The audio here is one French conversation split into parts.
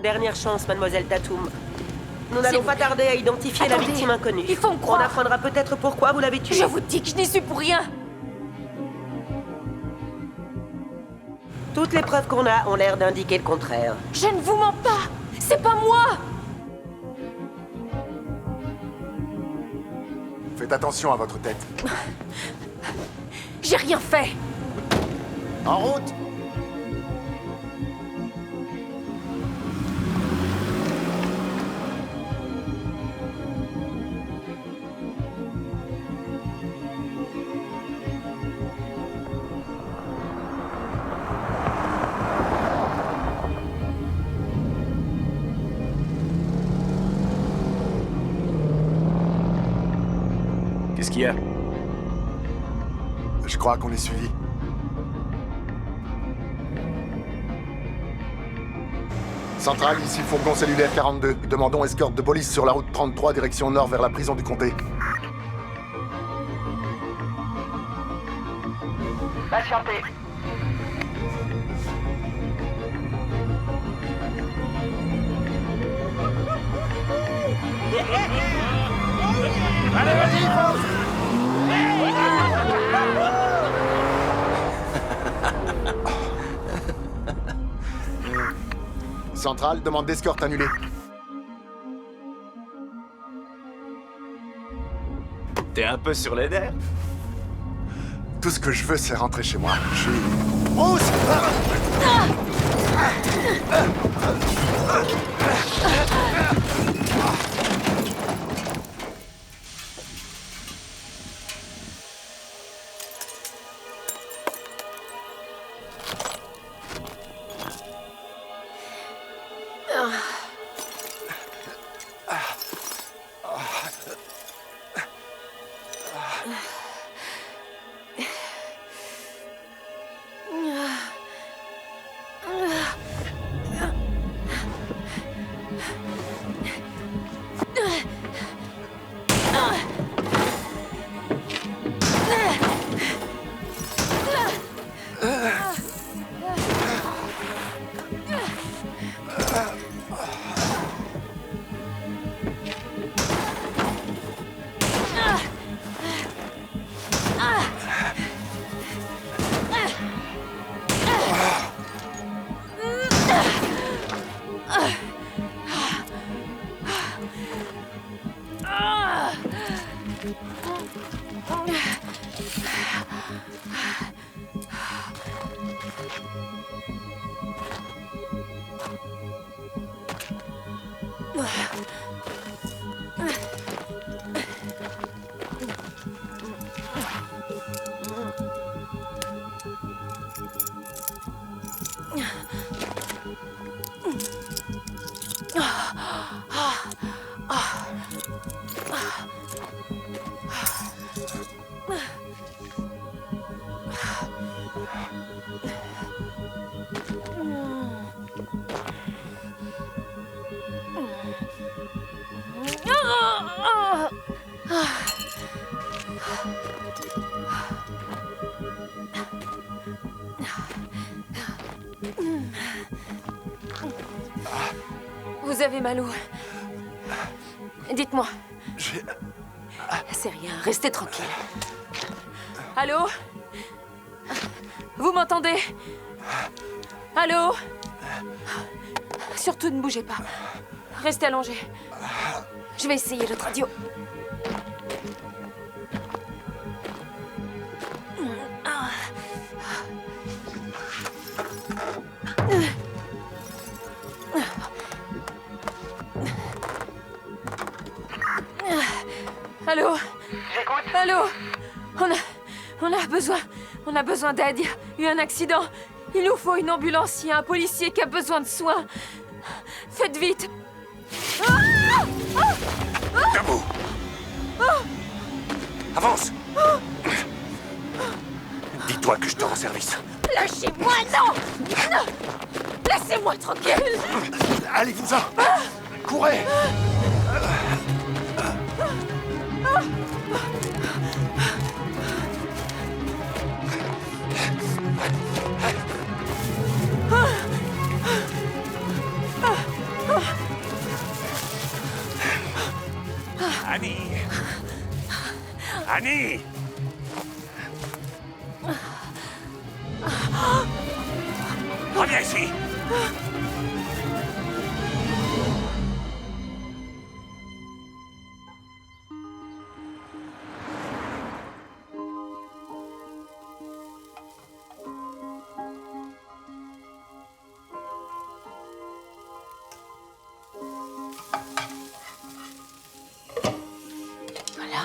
Dernière chance, mademoiselle Tatum. Nous n'allons pas tarder à identifier la victime inconnue. Il faut me croire. On apprendra peut-être pourquoi vous l'avez tuée. Je vous dis que je n'y suis pour rien. Toutes les preuves qu'on a ont l'air d'indiquer le contraire. Je ne vous mens pas. C'est pas moi. Faites attention à votre tête. J'ai rien fait. En route! Qu'est-ce qu'il y a? Je crois qu'on est suivi. Centrale, ici fourgon cellulaire 42. Demandons escorte de police sur la route 33, direction nord vers la prison du comté. Patientez. Allez, vas-y, fonce! Centrale, demande d'escorte annulée. T'es un peu sur les nerfs? Tout ce que je veux, c'est rentrer chez moi. Je suis... Bruce! Vous avez mal où? Dites-moi. J'ai... C'est rien, restez tranquille. Allô? Vous m'entendez? Allô? Surtout ne bougez pas. Restez allongé. Je vais essayer l'autre radio. Allô? J'écoute. Allô? On a besoin d'aide. Il y a eu un accident. Il nous faut une ambulance. Il y a un policier qui a besoin de soins. Faites vite. Debout! Avance! Dis-toi que je te rends service. Lâchez-moi, non! Non! Laissez-moi tranquille! Allez-vous-en! Courez! Annie! Reviens ici! Voilà.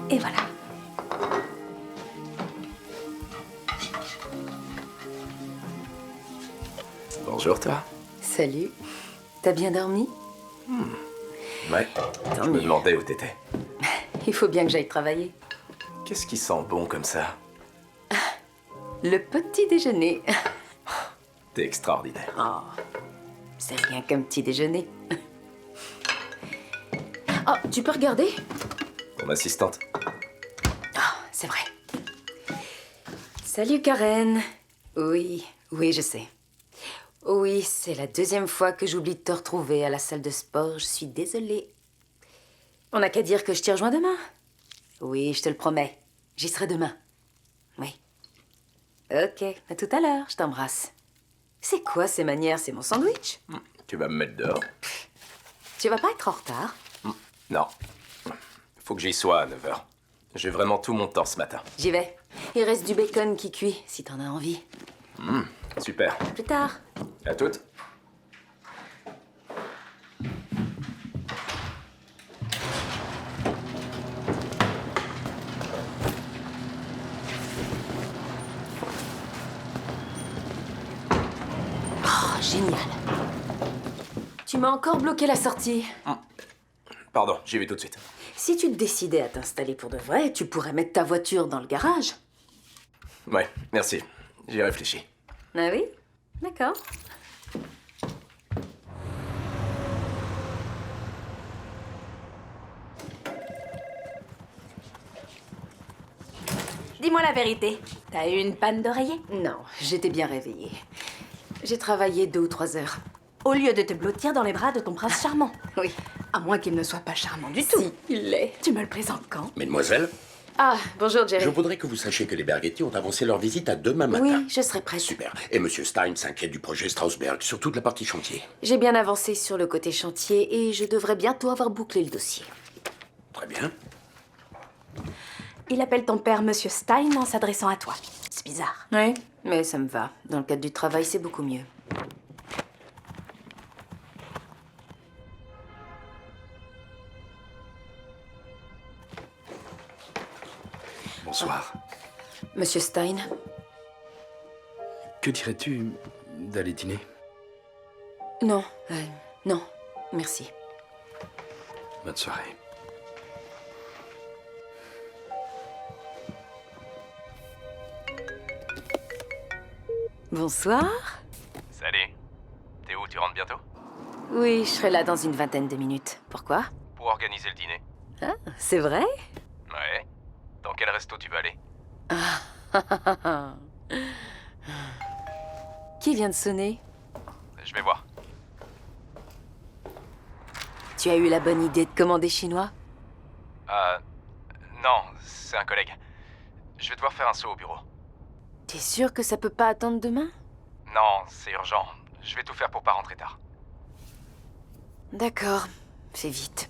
Et voilà. Bonjour, toi. Salut. T'as bien dormi? Ouais. Je me demandais où t'étais. Il faut bien que j'aille travailler. Qu'est-ce qui sent bon comme ça? Le petit déjeuner. T'es extraordinaire. Oh, c'est rien qu'un petit déjeuner. Oh, tu peux regarder? Ton assistante. Ah, c'est vrai. Salut Karen. Oui, je sais. Oui, c'est la deuxième fois que j'oublie de te retrouver à la salle de sport. Je suis désolée. On n'a qu'à dire que je t'y rejoins demain. Oui, je te le promets. J'y serai demain. Oui. Ok, à tout à l'heure. Je t'embrasse. C'est quoi ces manières? C'est mon sandwich. Tu vas me mettre dehors? Tu vas pas être en retard? Non. Faut que j'y sois à 9h. J'ai vraiment tout mon temps ce matin. J'y vais. Il reste du bacon qui cuit, si t'en as envie. Super. Plus tard. À toutes. Oh, génial. Tu m'as encore bloqué la sortie. Pardon, j'y vais tout de suite. Si tu te décidais à t'installer pour de vrai, tu pourrais mettre ta voiture dans le garage. Ouais, merci. J'y réfléchis. Ah oui? D'accord. Dis-moi la vérité, t'as eu une panne d'oreiller? Non, j'étais bien réveillée. J'ai travaillé 2 ou 3 heures. Au lieu de te blottir dans les bras de ton prince charmant. Oui. À moins qu'il ne soit pas charmant du tout. Si, il l'est. Tu me le présentes quand? Mesdemoiselles, Ah, bonjour Jerry. je voudrais que vous sachiez que les Berghetti ont avancé leur visite à demain matin. Oui, je serai prête. Super. Et Monsieur Stein s'inquiète du projet Strasberg sur toute la partie chantier. J'ai bien avancé sur le côté chantier et je devrais bientôt avoir bouclé le dossier. Très bien. Il appelle ton père Monsieur Stein en s'adressant à toi. C'est bizarre. Oui, mais ça me va. Dans le cadre du travail, c'est beaucoup mieux. Bonsoir. Monsieur Stein, Que dirais-tu d'aller dîner? non, non, merci. Bonne soirée. Bonsoir. Salut. T'es où? Tu rentres bientôt? Oui, je serai là dans une vingtaine de minutes. Pourquoi? Pour organiser le dîner. Ah, c'est vrai? Ouais. Dans quel resto tu veux aller? Qui vient de sonner? Je vais voir. Tu as eu la bonne idée de commander chinois? Non, c'est un collègue. Je vais devoir faire un saut au bureau. T'es sûr que ça peut pas attendre demain? Non, c'est urgent. Je vais tout faire pour pas rentrer tard. D'accord, fais vite.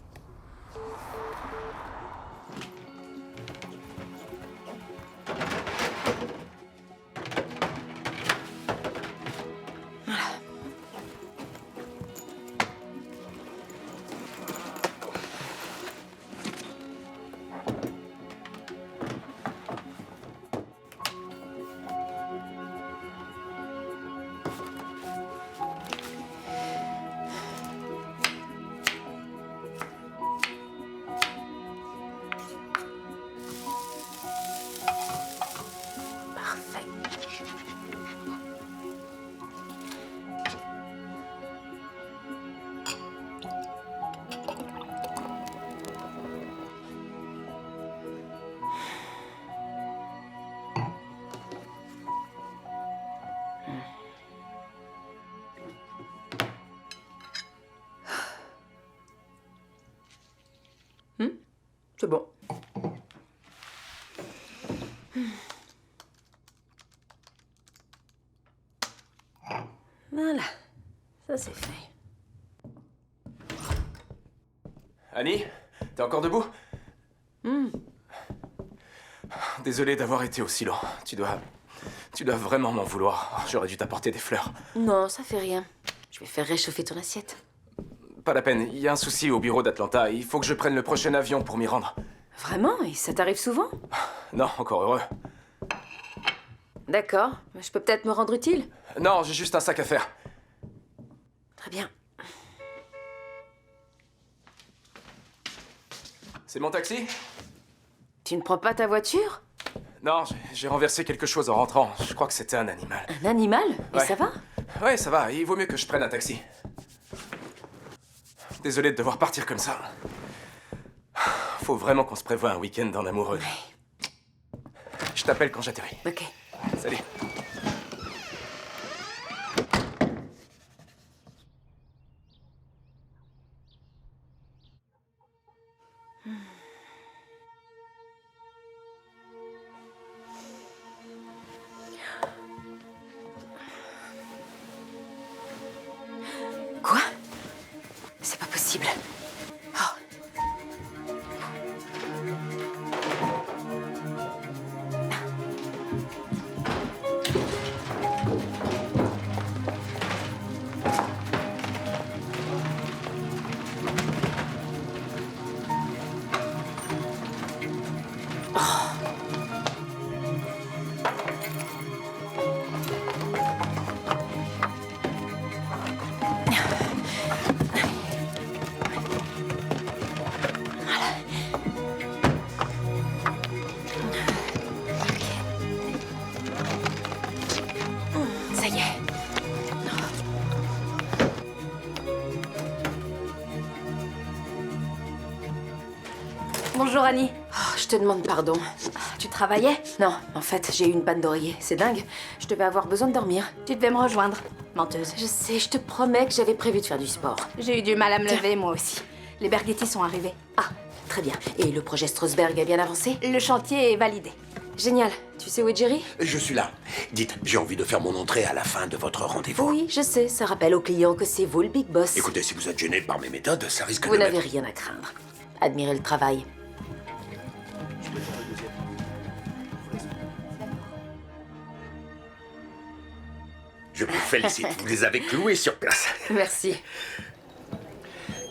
C'est bon. Voilà. Ça, c'est fait. Annie, t'es encore debout? Désolé d'avoir été aussi lent. Tu dois vraiment m'en vouloir. J'aurais dû t'apporter des fleurs. Non, ça fait rien. Je vais faire réchauffer ton assiette. Pas la peine, il y a un souci au bureau d'Atlanta. Il faut que je prenne le prochain avion pour m'y rendre. Vraiment? Et ça t'arrive souvent? Non, encore heureux. D'accord. Je peux peut-être me rendre utile? Non, j'ai juste un sac à faire. Très bien. C'est mon taxi? Tu ne prends pas ta voiture? Non, j'ai renversé quelque chose en rentrant. Je crois que c'était un animal. Un animal? Et Ouais. ça va? Ouais, ça va. Il vaut mieux que je prenne un taxi. Désolé de devoir partir comme ça. Faut vraiment qu'on se prévoie un week-end en amoureux. Je t'appelle quand j'atterris. Ok. Salut. Quoi? C'est pas possible. Oh. Ça y est. Bonjour Annie. Oh, je te demande pardon. Tu travaillais? Non, en fait, j'ai eu une panne d'oreiller. C'est dingue. Je devais avoir besoin de dormir. Tu devais me rejoindre, menteuse. Je sais, je te promets que j'avais prévu de faire du sport. J'ai eu du mal à me lever, moi aussi. Les Berghetti sont arrivés. Ah, très bien. Et le projet Strasberg a bien avancé? Le chantier est validé. Génial. Tu sais où est Jerry? Je suis là. Dites, j'ai envie de faire mon entrée à la fin de votre rendez-vous. Oui, je sais. Ça rappelle aux clients que c'est vous le big boss. Écoutez, si vous êtes gêné par mes méthodes, ça risque Vous de n'avez mettre... rien à craindre. Admirez le travail. Je vous félicite, vous les avez cloués sur place. Merci.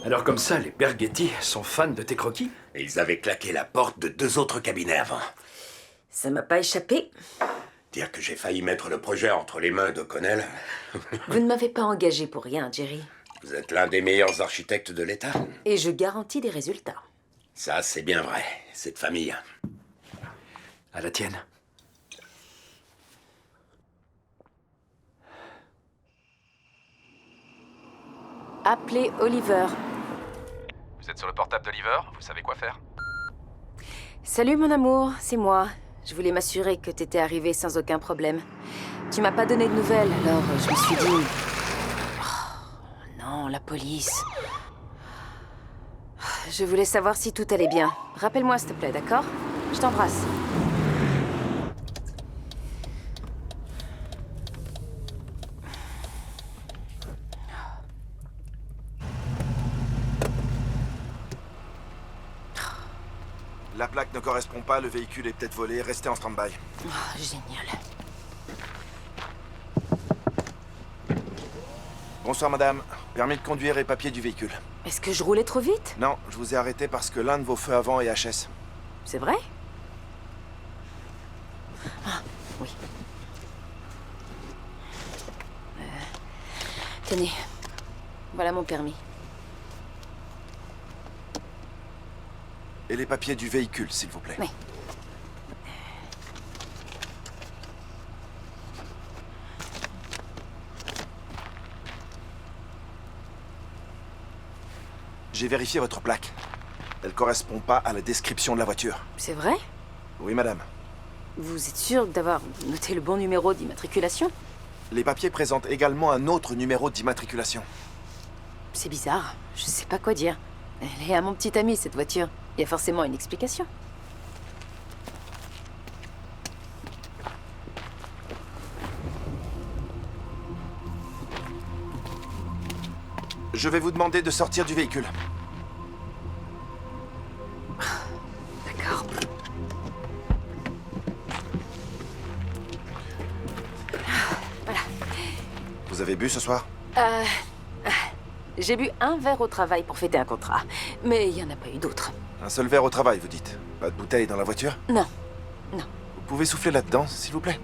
Alors comme ça, les Berghetti sont fans de tes croquis? Et ils avaient claqué la porte de 2 autres cabinets avant. Ça m'a pas échappé. Dire que j'ai failli mettre le projet entre les mains d'O'Connell. Vous ne m'avez pas engagé pour rien, Jerry. Vous êtes l'un des meilleurs architectes de l'État. Et je garantis des résultats. Ça, c'est bien vrai. C'est de famille. À la tienne. Appelez Oliver. Vous êtes sur le portable d'Oliver? Vous savez quoi faire? Salut mon amour, c'est moi. Je voulais m'assurer que t'étais arrivé sans aucun problème. Tu m'as pas donné de nouvelles, alors je me suis dit... Oh, non, la police. Je voulais savoir si tout allait bien. Rappelle-moi s'il te plaît, d'accord? Je t'embrasse. La plaque ne correspond pas, le véhicule est peut-être volé, restez en stand-by. Oh, génial. Bonsoir madame, permis de conduire et papier du véhicule. Est-ce que je roulais trop vite? Non, je vous ai arrêté parce que l'un de vos feux avant est HS. C'est vrai? Ah, oui. Tenez, voilà mon permis. Et les papiers du véhicule, s'il vous plaît. Oui. J'ai vérifié votre plaque. Elle correspond pas à la description de la voiture. C'est vrai? Oui madame. Vous êtes sûr d'avoir noté le bon numéro d'immatriculation? Les papiers présentent également un autre numéro d'immatriculation. C'est bizarre, je sais pas quoi dire. Elle est à mon petit ami, cette voiture. Il y a forcément une explication. Je vais vous demander de sortir du véhicule. D'accord. Vous avez bu ce soir? J'ai bu un verre au travail pour fêter un contrat. Mais il n'y en a pas eu d'autres. Un seul verre au travail, vous dites? Pas de bouteille dans la voiture? Non. Vous pouvez souffler là-dedans, s'il vous plaît?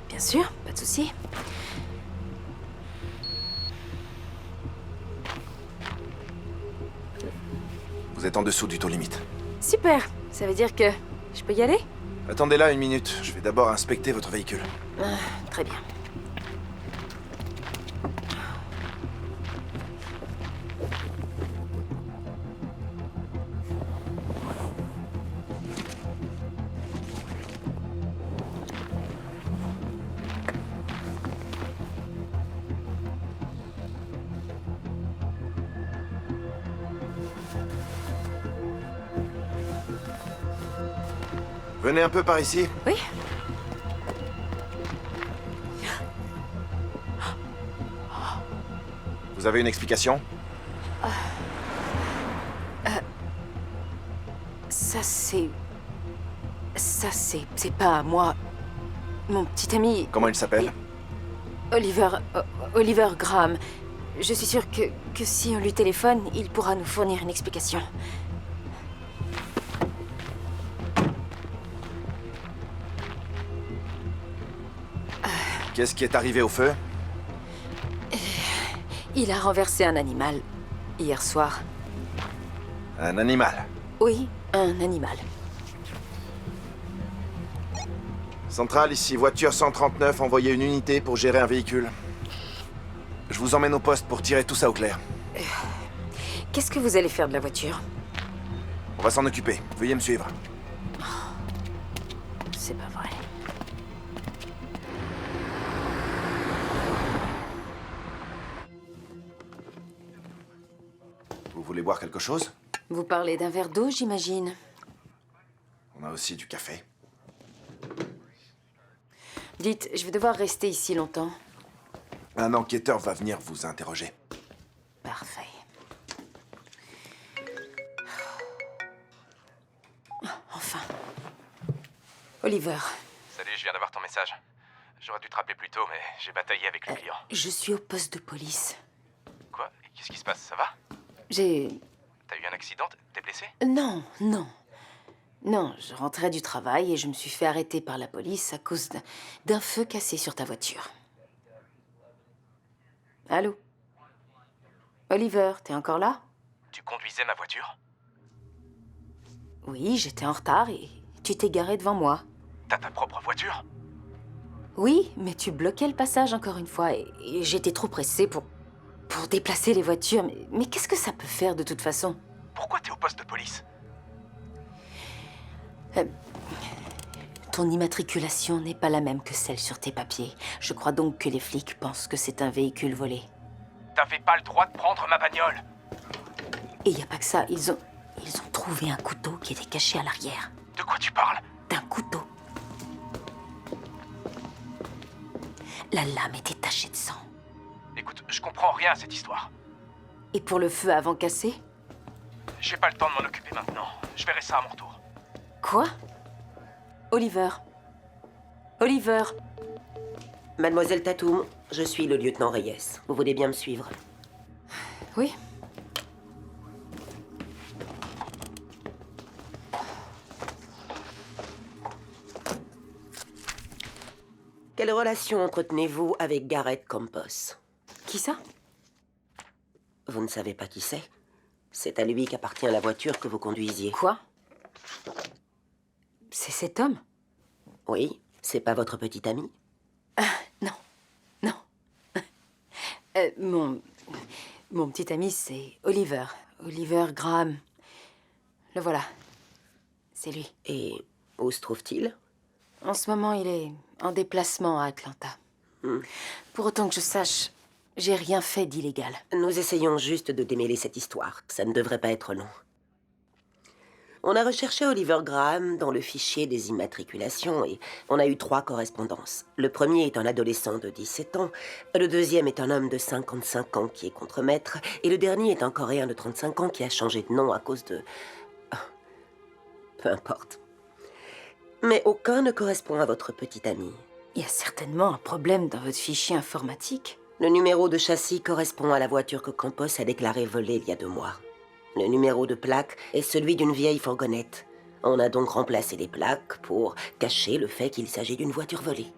Bien sûr, pas de souci. Vous êtes en dessous du taux limite. Super. Ça veut dire que je peux y aller? Attendez là une minute. Je vais d'abord inspecter votre véhicule. Très bien. Venez un peu par ici. Oui. Vous avez une explication? C'est pas moi. Mon petit ami, Comment il s'appelle? Oliver Graham. Je suis sûre que si on lui téléphone, il pourra nous fournir une explication. Qu'est-ce qui est arrivé au feu? Il a renversé un animal hier soir. Un animal. Oui, un animal. Centrale, ici, voiture 139, envoyez une unité pour gérer un véhicule. Je vous emmène au poste pour tirer tout ça au clair. Qu'est-ce que vous allez faire de la voiture? On va s'en occuper. Veuillez me suivre. C'est pas vrai. Vous voulez boire quelque chose? Vous parlez d'un verre d'eau, j'imagine. On a aussi du café. Dites, je vais devoir rester ici longtemps. Un enquêteur va venir vous interroger. Parfait. Enfin. Oliver, Salut, je viens d'avoir ton message. J'aurais dû te rappeler plus tôt, mais j'ai bataillé avec le client. je suis au poste de police. Quoi? Qu'est-ce qui se passe? Ça va? J'ai... T'as eu un accident? T'es blessé? Non, non. Non, je rentrais du travail et je me suis fait arrêter par la police à cause d'un feu cassé sur ta voiture. Allô? Oliver, t'es encore là? Tu conduisais ma voiture? Oui, j'étais en retard et tu t'es garé devant moi. T'as ta propre voiture? Oui, mais tu bloquais le passage encore une fois et j'étais trop pressée pour déplacer les voitures. Mais qu'est-ce que ça peut faire de toute façon? Pourquoi t'es au poste de police? Ton immatriculation n'est pas la même que celle sur tes papiers. Je crois donc que les flics pensent que c'est un véhicule volé. T'avais pas le droit de prendre ma bagnole! Et y a pas que ça, ils ont trouvé un couteau qui était caché à l'arrière. De quoi tu parles? D'un couteau. La lame était tachée de sang. Écoute, je comprends rien à cette histoire. Et pour le feu avant cassé? J'ai pas le temps de m'en occuper maintenant. Je verrai ça à mon retour. Quoi? Oliver. Oliver. Mademoiselle Tatum, je suis le lieutenant Reyes. Vous voulez bien me suivre? Oui. Quelle relation entretenez-vous avec Garrett Campos? Qui ça? Vous ne savez pas qui c'est? C'est à lui qu'appartient la voiture que vous conduisiez. Quoi? C'est cet homme? Oui, c'est pas votre petit ami? Non. Non. Mon petit ami, c'est Oliver. Oliver Graham. Le voilà. C'est lui. Et où se trouve-t-il? En ce moment, il est en déplacement à Atlanta. Pour autant que je sache, j'ai rien fait d'illégal. Nous essayons juste de démêler cette histoire. Ça ne devrait pas être long. On a recherché Oliver Graham dans le fichier des immatriculations et on a eu 3 correspondances. Le premier est un adolescent de 17 ans, le deuxième est un homme de 55 ans qui est contremaître, et le dernier est un Coréen de 35 ans qui a changé de nom à cause de... Peu importe. Mais aucun ne correspond à votre petit ami. Il y a certainement un problème dans votre fichier informatique. Le numéro de châssis correspond à la voiture que Campos a déclarée volée il y a 2 mois. Le numéro de plaque est celui d'une vieille fourgonnette. On a donc remplacé les plaques pour cacher le fait qu'il s'agit d'une voiture volée.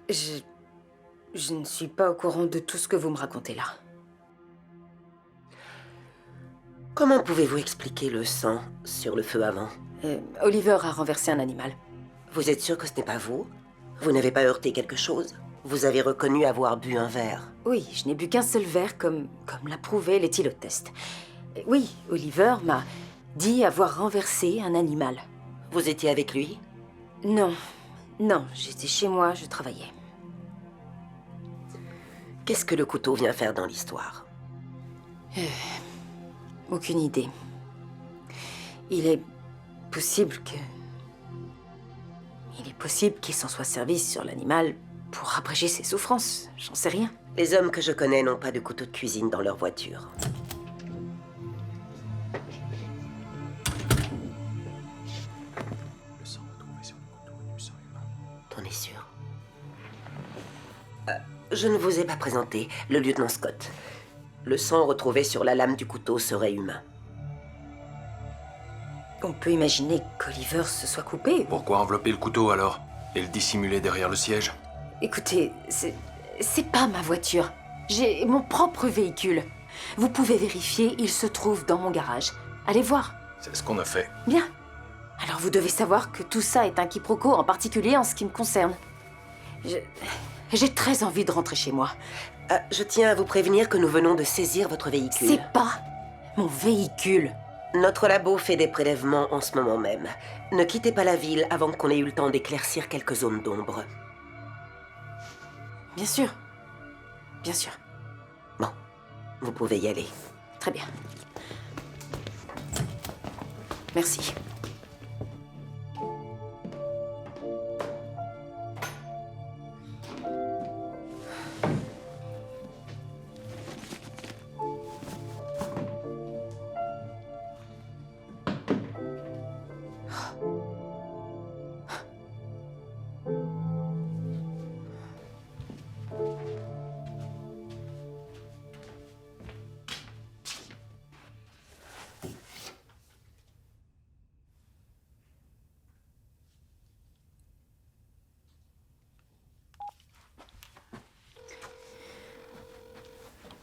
Je ne suis pas au courant de tout ce que vous me racontez là. Comment pouvez-vous expliquer le sang sur le feu avant? Oliver a renversé un animal. Vous êtes sûr que ce n'est pas vous? Vous n'avez pas heurté quelque chose? Vous avez reconnu avoir bu un verre? Oui, je n'ai bu qu'un seul verre comme l'a prouvé l'éthylotest. Oui, Oliver m'a dit avoir renversé un animal. Vous étiez avec lui? Non, j'étais chez moi, je travaillais. Qu'est-ce que le couteau vient faire dans l'histoire? Aucune idée. Il est possible qu'il s'en soit servi sur l'animal pour abréger ses souffrances. J'en sais rien. Les hommes que je connais n'ont pas de couteau de cuisine dans leur voiture. Le sang retrouvé sur le couteau est du sang humain. T'en es sûr? Je ne vous ai pas présenté, le lieutenant Scott. Le sang retrouvé sur la lame du couteau serait humain. On peut imaginer qu'Oliver se soit coupé. Pourquoi envelopper le couteau alors? Et le dissimuler derrière le siège? Écoutez, c'est pas ma voiture. J'ai mon propre véhicule. Vous pouvez vérifier, il se trouve dans mon garage. Allez voir. C'est ce qu'on a fait. Bien. Alors vous devez savoir que tout ça est un quiproquo, en particulier en ce qui me concerne. J'ai très envie de rentrer chez moi. Je tiens à vous prévenir que nous venons de saisir votre véhicule. C'est pas mon véhicule. Notre labo fait des prélèvements en ce moment même. Ne quittez pas la ville avant qu'on ait eu le temps d'éclaircir quelques zones d'ombre. Bien sûr. Bien sûr. Bon, vous pouvez y aller. Très bien. Merci.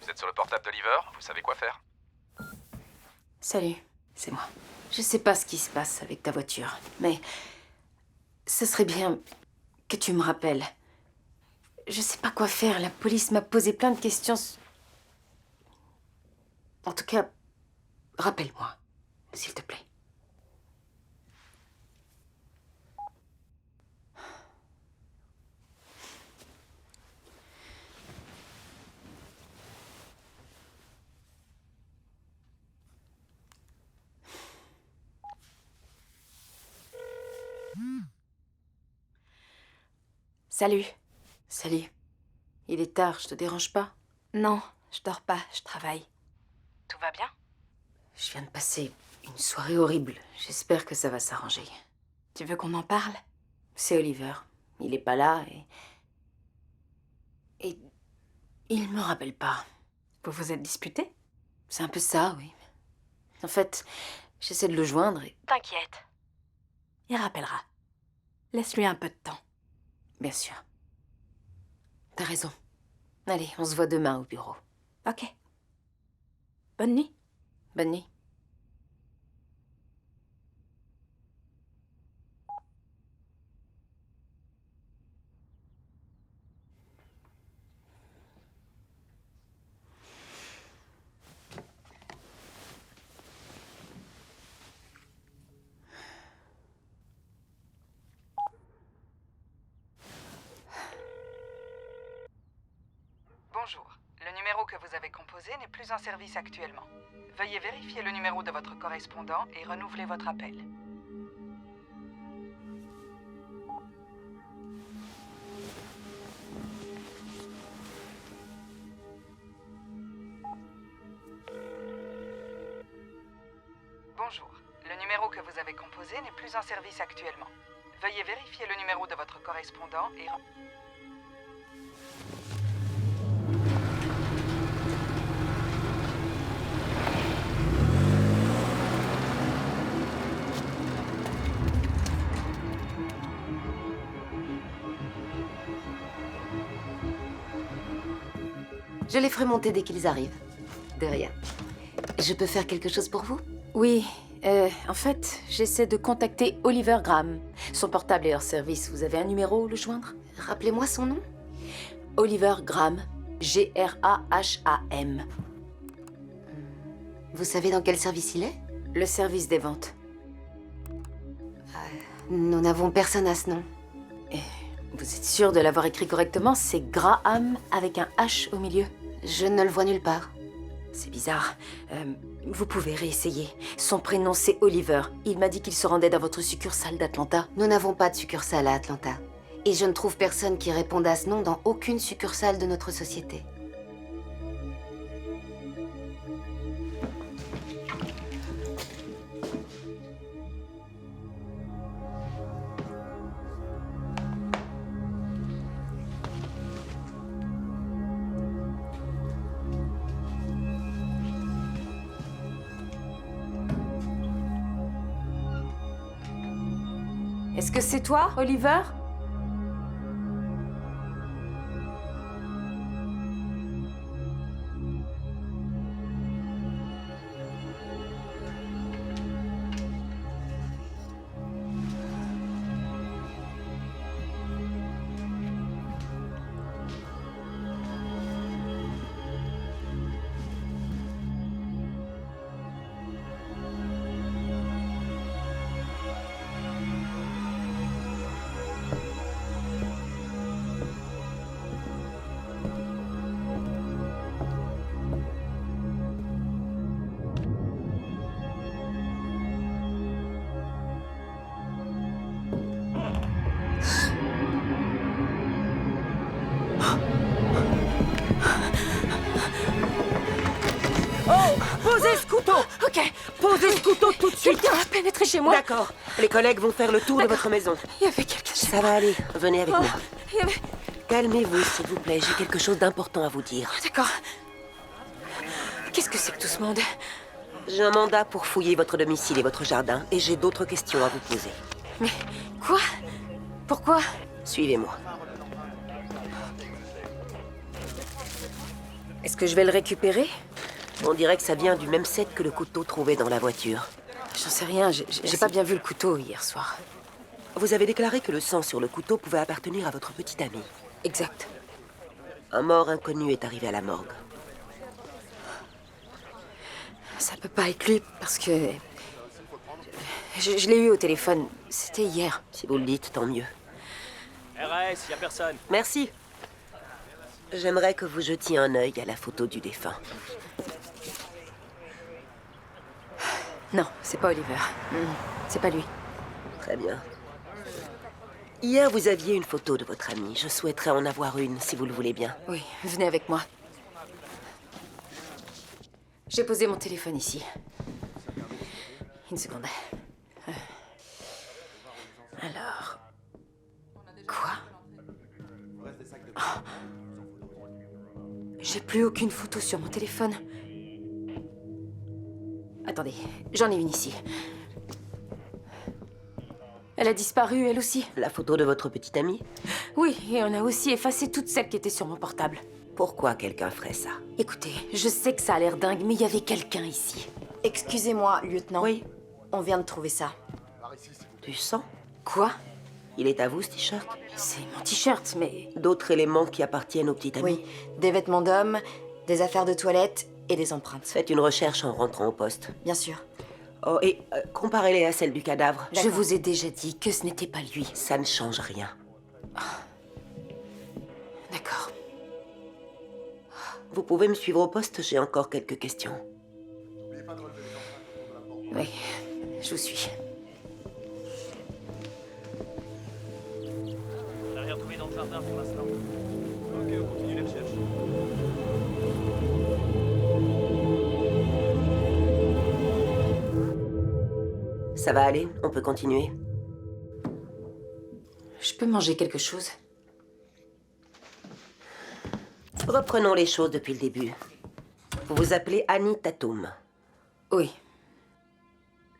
Vous êtes sur le portable d'Oliver? Vous savez quoi faire? Salut, c'est moi. Je sais pas ce qui se passe avec ta voiture, mais ce serait bien que tu me rappelles. Je sais pas quoi faire, la police m'a posé plein de questions. En tout cas, rappelle-moi, s'il te plaît. Salut. Salut. Il est tard, je te dérange pas? Non, je dors pas, je travaille. Tout va bien? Je viens de passer une soirée horrible. J'espère que ça va s'arranger. Tu veux qu'on en parle? C'est Oliver. Il est pas là et il me rappelle pas. Vous vous êtes disputés? C'est un peu ça, oui. En fait, j'essaie de le joindre et... T'inquiète. Il rappellera. Laisse-lui un peu de temps. Bien sûr. T'as raison. Allez, on se voit demain au bureau. Ok. Bonne nuit. Bonne nuit. Bonjour. Le numéro numéro que vous avez composé n'est plus en service actuellement. Veuillez vérifier le numéro de votre correspondant et renouveler votre appel. Bonjour. Le numéro que vous avez composé n'est plus en service actuellement. Veuillez vérifier le numéro de votre correspondant et... Je les ferai monter dès qu'ils arrivent. De rien. Je peux faire quelque chose pour vous? Oui, en fait, j'essaie de contacter Oliver Graham. Son portable est hors service. Vous avez un numéro où le joindre? Rappelez-moi son nom. Oliver Graham. Graham. Vous savez dans quel service il est? Le service des ventes. Nous n'avons personne à ce nom. Vous êtes sûr de l'avoir écrit correctement? C'est Graham avec un H au milieu. Je ne le vois nulle part. C'est bizarre. Vous pouvez réessayer. Son prénom, c'est Oliver. Il m'a dit qu'il se rendait dans votre succursale d'Atlanta. Nous n'avons pas de succursale à Atlanta. Et je ne trouve personne qui réponde à ce nom dans aucune succursale de notre société. Est-ce que c'est toi, Oliver? Posez ce couteau! Ok. Posez ce couteau tout de suite! Quelqu'un a pénétré chez moi. D'accord. Les collègues vont faire le tour de votre maison. Il y avait quelqu'un chez Ça va aller. Venez avec moi. moi. Il y avait... Calmez-vous, s'il vous plaît. J'ai quelque chose d'important à vous dire. D'accord. Qu'est-ce que c'est que tout ce monde? J'ai un mandat pour fouiller votre domicile et votre jardin, et j'ai d'autres questions à vous poser. Mais quoi? Pourquoi? Suivez-moi. Est-ce que je vais le récupérer? On dirait que ça vient du même set que le couteau trouvé dans la voiture. J'en sais rien, j'ai pas bien vu le couteau hier soir. Vous avez déclaré que le sang sur le couteau pouvait appartenir à votre petit ami. Exact. Un mort inconnu est arrivé à la morgue. Ça peut pas être lui, parce que... Je l'ai eu au téléphone. C'était hier. Si vous le dites, tant mieux. RS, y a personne. Merci. J'aimerais que vous jetiez un œil à la photo du défunt. Non, c'est pas Oliver. C'est pas lui. Très bien. Hier, vous aviez une photo de votre ami. Je souhaiterais en avoir une, si vous le voulez bien. Oui, venez avec moi. J'ai posé mon téléphone ici. Une seconde. Alors... Quoi? Oh. J'ai plus aucune photo sur mon téléphone. Attendez, j'en ai une ici. Elle a disparu, elle aussi. La photo de votre petit ami? Oui, et on a aussi effacé toutes celles qui étaient sur mon portable. Pourquoi quelqu'un ferait ça? Écoutez, je sais que ça a l'air dingue, mais il y avait quelqu'un ici. Excusez-moi, lieutenant. Oui. On vient de trouver ça. Du sang? Quoi? Il est à vous, ce t-shirt? C'est mon t-shirt, mais... D'autres éléments qui appartiennent au petit ami? Oui, des vêtements d'homme, des affaires de toilette et des empreintes. Faites une recherche en rentrant au poste. Bien sûr. Oh, et comparez-les à celles du cadavre. Je vous ai déjà dit que ce n'était pas lui. Ça ne change rien. D'accord. Vous pouvez me suivre au poste, j'ai encore quelques questions. Oui, je vous suis. On n'a rien trouvé dans le jardin pour l'instant. Ok, on continue les recherches. Ça va aller? On peut continuer? Je peux manger quelque chose? Reprenons les choses depuis le début. Vous vous appelez Annie Tatum. Oui.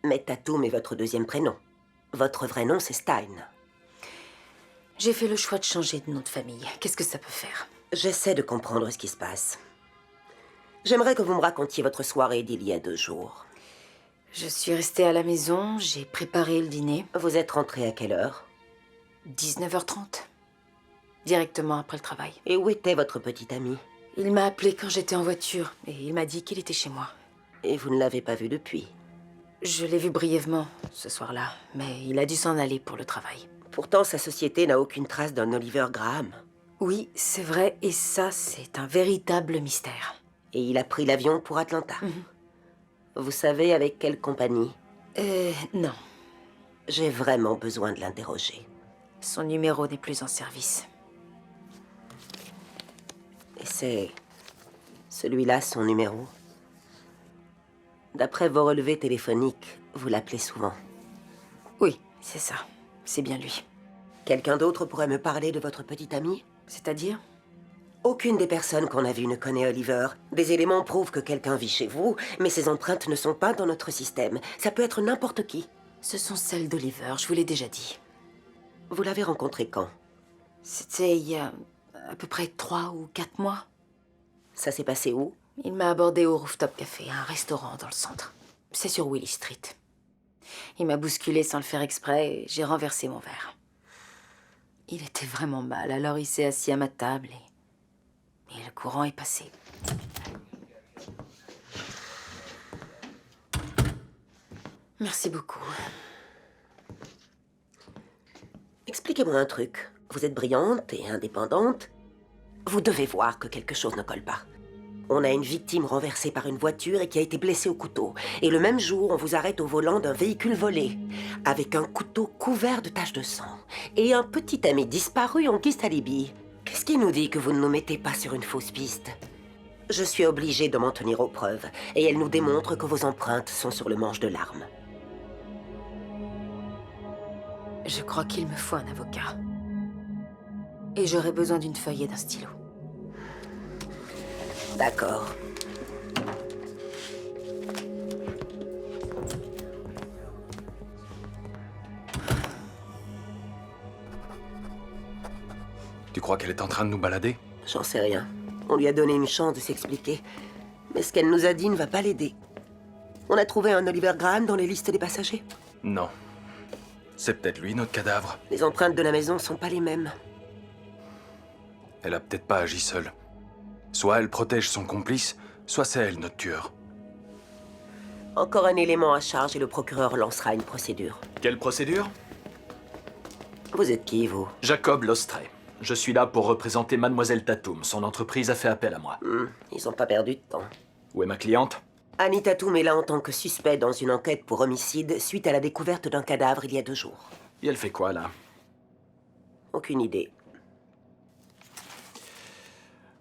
Mais Tatum est votre deuxième prénom. Votre vrai nom, c'est Stein. J'ai fait le choix de changer de nom de famille. Qu'est-ce que ça peut faire? J'essaie de comprendre ce qui se passe. J'aimerais que vous me racontiez votre soirée d'il y a 2 jours. Je suis restée à la maison, j'ai préparé le dîner. Vous êtes rentrée à quelle heure? 19h30. Directement après le travail. Et où était votre petit ami? Il m'a appelé quand j'étais en voiture et il m'a dit qu'il était chez moi. Et vous ne l'avez pas vu depuis? Je l'ai vu brièvement ce soir-là, mais il a dû s'en aller pour le travail. Pourtant, sa société n'a aucune trace d'un Oliver Graham. Oui, c'est vrai, et ça, c'est un véritable mystère. Et il a pris l'avion pour Atlanta. Vous savez avec quelle compagnie? Non. J'ai vraiment besoin de l'interroger. Son numéro n'est plus en service. Et c'est... celui-là son numéro? D'après vos relevés téléphoniques, vous l'appelez souvent. Oui, c'est ça. C'est bien lui. Quelqu'un d'autre pourrait me parler de votre petit ami? C'est-à-dire? Aucune des personnes qu'on a vues ne connaît Oliver. Des éléments prouvent que quelqu'un vit chez vous, mais ces empreintes ne sont pas dans notre système. Ça peut être n'importe qui. Ce sont celles d'Oliver, je vous l'ai déjà dit. Vous l'avez rencontré quand? C'était il y a à peu près 3 ou 4 mois. Ça s'est passé où? Il m'a abordé au Rooftop Café, un restaurant dans le centre. C'est sur Willy Street. Il m'a bousculé sans le faire exprès et j'ai renversé mon verre. Il était vraiment mal, alors il s'est assis à ma table et le courant est passé. Merci beaucoup. Expliquez-moi un truc. Vous êtes brillante et indépendante. Vous devez voir que quelque chose ne colle pas. On a une victime renversée par une voiture et qui a été blessée au couteau. Et le même jour, on vous arrête au volant d'un véhicule volé, avec un couteau couvert de taches de sang. Et un petit ami disparu en guise d'alibi. Qu'est-ce qui nous dit que vous ne nous mettez pas sur une fausse piste? Je suis obligée de m'en tenir aux preuves, et elles nous démontrent que vos empreintes sont sur le manche de l'arme. Je crois qu'il me faut un avocat. Et j'aurais besoin d'une feuille et d'un stylo. D'accord. Tu crois qu'elle est en train de nous balader? J'en sais rien. On lui a donné une chance de s'expliquer. Mais ce qu'elle nous a dit ne va pas l'aider. On a trouvé un Oliver Graham dans les listes des passagers? Non. C'est peut-être lui, notre cadavre. Les empreintes de la maison sont pas les mêmes. Elle a peut-être pas agi seule. Soit elle protège son complice, soit c'est elle, notre tueur. Encore un élément à charge et le procureur lancera une procédure. Quelle procédure? Vous êtes qui, vous? Jacob Lostray. Je suis là pour représenter Mademoiselle Tatum. Son entreprise a fait appel à moi. Ils ont pas perdu de temps. Où est ma cliente? Annie Tatum est là en tant que suspect dans une enquête pour homicide suite à la découverte d'un cadavre il y a 2 jours. Et elle fait quoi, là? Aucune idée.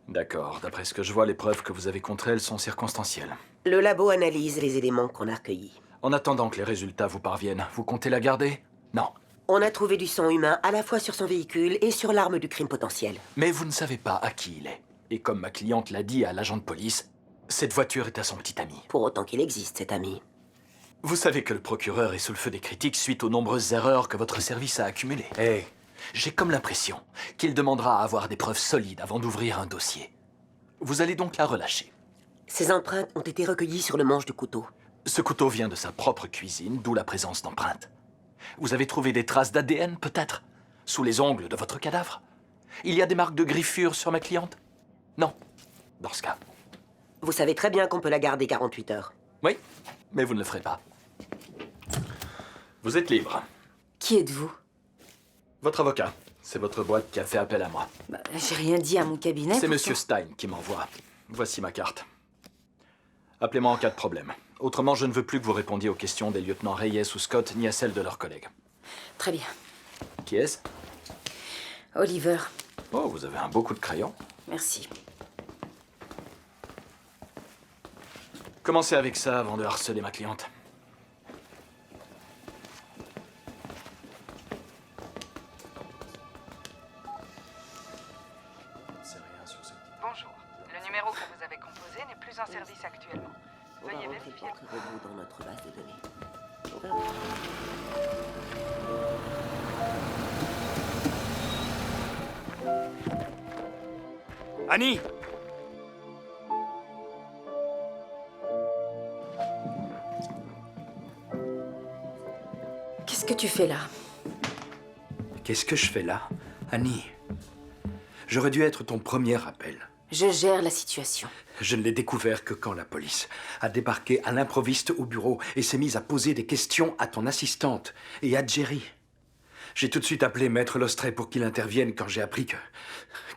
D'accord. D'après ce que je vois, les preuves que vous avez contre elle sont circonstancielles. Le labo analyse les éléments qu'on a recueillis. En attendant que les résultats vous parviennent, vous comptez la garder? Non. On a trouvé du sang humain à la fois sur son véhicule et sur l'arme du crime potentiel. Mais vous ne savez pas à qui il est. Et comme ma cliente l'a dit à l'agent de police, cette voiture est à son petit ami. Pour autant qu'il existe, cet ami. Vous savez que le procureur est sous le feu des critiques suite aux nombreuses erreurs que votre service a accumulées. Hé, j'ai comme l'impression qu'il demandera à avoir des preuves solides avant d'ouvrir un dossier. Vous allez donc la relâcher. Ces empreintes ont été recueillies sur le manche du couteau. Ce couteau vient de sa propre cuisine, d'où la présence d'empreintes. Vous avez trouvé des traces d'ADN, peut-être? Sous les ongles de votre cadavre? Il y a des marques de griffures sur ma cliente? Non. Dans ce cas. Vous savez très bien qu'on peut la garder 48 heures. Oui, mais vous ne le ferez pas. Vous êtes libre. Qui êtes-vous? Votre avocat. C'est votre boîte qui a fait appel à moi. J'ai rien dit à mon cabinet. C'est pourtant. Monsieur Stein qui m'envoie. Voici ma carte. Appelez-moi en cas de problème. Autrement, je ne veux plus que vous répondiez aux questions des lieutenants Reyes ou Scott, ni à celles de leurs collègues. Très bien. Qui est-ce? Oliver. Oh, vous avez un beau coup de crayon. Merci. Commencez avec ça avant de harceler ma cliente. Bonjour. Le numéro que vous avez composé n'est plus en service actuellement. Veuillez vérifier. Votre robot dans notre base de données. On verra. Annie! Qu'est-ce que tu fais là? Qu'est-ce que je fais là? Annie, j'aurais dû être ton premier appel. Je gère la situation. Je ne l'ai découvert que quand la police a débarqué à l'improviste au bureau et s'est mise à poser des questions à ton assistante et à Jerry. J'ai tout de suite appelé Maître Lostray pour qu'il intervienne quand j'ai appris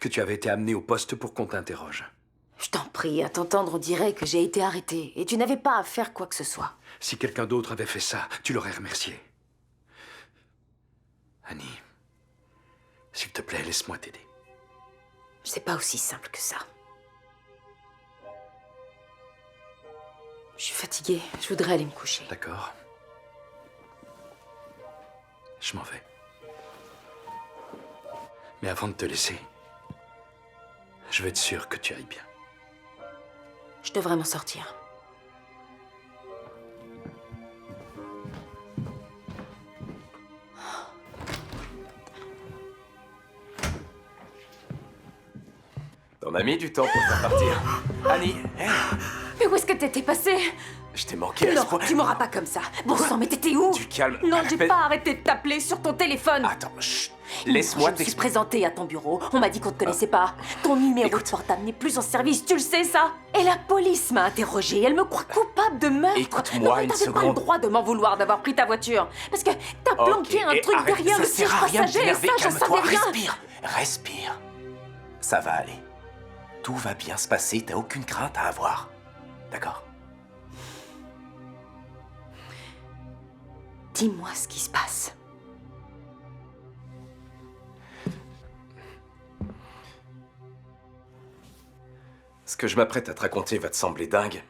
que tu avais été amené au poste pour qu'on t'interroge. Je t'en prie, à t'entendre, on dirait que j'ai été arrêtée et tu n'avais pas à faire quoi que ce soit. Si quelqu'un d'autre avait fait ça, tu l'aurais remercié. Annie, s'il te plaît, laisse-moi t'aider. C'est pas aussi simple que ça. Je suis fatiguée, je voudrais aller me coucher. D'accord. Je m'en vais. Mais avant de te laisser, je veux être sûr que tu ailles bien. Je devrais m'en sortir. T'en as mis du temps pour te faire partir. Annie, hey, Mais où est-ce que t'étais passée? je t'ai manqué à Non, ce point. tu m'auras pas comme ça. Bon sang, mais t'étais où? Du calme. Non, j'ai Répète. pas arrêté de t'appeler sur ton téléphone. Attends, chut. Laisse-moi Je me suis t'expliquer. présentée à ton bureau. On m'a dit qu'on te connaissait pas. Ton numéro Écoute. de portable n'est plus en service, tu le sais ça? Et la police m'a interrogée. Elle me croit coupable de meurtre. Écoute-moi Donc, une t'avais pas le seconde. droit de m'en vouloir d'avoir pris ta voiture. Parce que t'as planqué un et truc arrête, derrière ça le sert siège à rien de passager. Et t'énerver, ça, j'en calme-toi, savais rien. respire. Respire. Ça va aller. Tout va bien se passer, t'as aucune crainte à avoir. D'accord? Dis-moi ce qui se passe. Ce que je m'apprête à te raconter va te sembler dingue,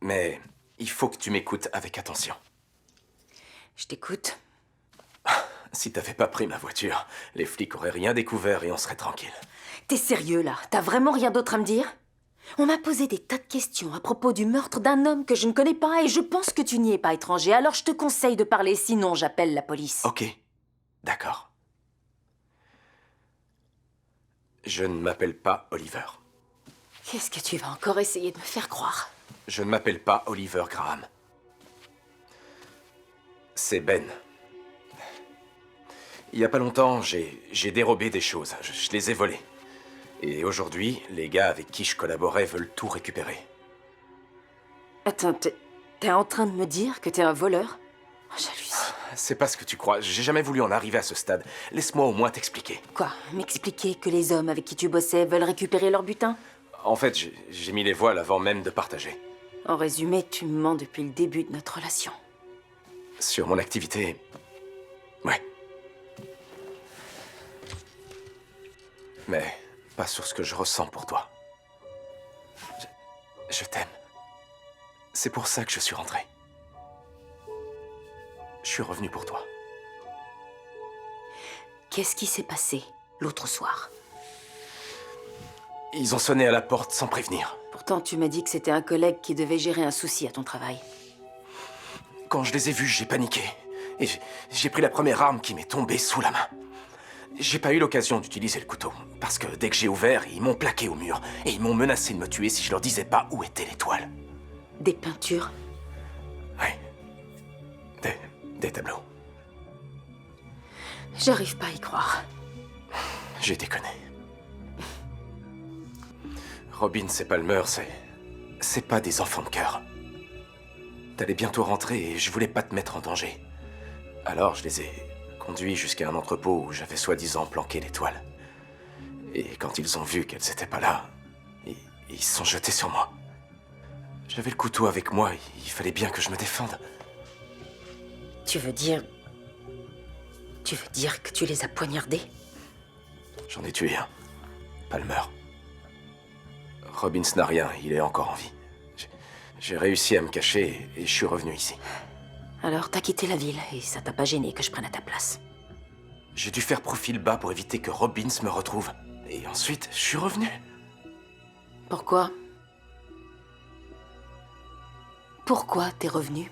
mais il faut que tu m'écoutes avec attention. Je t'écoute. Si t'avais pas pris ma voiture, les flics auraient rien découvert et on serait tranquille. T'es sérieux là? T'as vraiment rien d'autre à me dire? On m'a posé des tas de questions à propos du meurtre d'un homme que je ne connais pas et je pense que tu n'y es pas étranger, alors je te conseille de parler, sinon j'appelle la police. Ok, d'accord. Je ne m'appelle pas Oliver. Qu'est-ce que tu vas encore essayer de me faire croire? Je ne m'appelle pas Oliver Graham. C'est Ben. Il y a pas longtemps, j'ai dérobé des choses. Je les ai volées. Et aujourd'hui, les gars avec qui je collaborais veulent tout récupérer. Attends, t'es en train de me dire que t'es un voleur? Oh, j'hallucine. C'est pas ce que tu crois. J'ai jamais voulu en arriver à ce stade. Laisse-moi au moins t'expliquer. Quoi? M'expliquer que les hommes avec qui tu bossais veulent récupérer leur butin? En fait, j'ai mis les voiles avant même de partager. En résumé, tu me mens depuis le début de notre relation. Sur mon activité... Ouais. Mais pas sur ce que je ressens pour toi. Je t'aime. C'est pour ça que je suis rentré. Je suis revenu pour toi. Qu'est-ce qui s'est passé l'autre soir? Ils ont sonné à la porte sans prévenir. Pourtant, tu m'as dit que c'était un collègue qui devait gérer un souci à ton travail. Quand je les ai vus, j'ai paniqué. Et j'ai pris la première arme qui m'est tombée sous la main. J'ai pas eu l'occasion d'utiliser le couteau, parce que dès que j'ai ouvert, ils m'ont plaqué au mur. Et ils m'ont menacé de me tuer si je leur disais pas où était l'étoile. Des peintures? Ouais. Des tableaux. J'arrive pas à y croire. J'ai déconné. Robin, c'est Palmer, c'est pas des enfants de cœur. T'allais bientôt rentrer et je voulais pas te mettre en danger. Alors je les ai conduits jusqu'à un entrepôt où j'avais soi-disant planqué l'étoile. Et quand ils ont vu qu'elles étaient pas là, Ils se sont jetés sur moi. J'avais le couteau avec moi, il fallait bien que je me défende. Tu veux dire que tu les as poignardés? J'en ai tué un. Palmer. Robbins n'a rien, il est encore en vie. J'ai réussi à me cacher et je suis revenu ici. Alors t'as quitté la ville et ça t'a pas gêné que je prenne à ta place. J'ai dû faire profil bas pour éviter que Robbins me retrouve. Et ensuite, je suis revenu. Pourquoi? Pourquoi t'es revenu?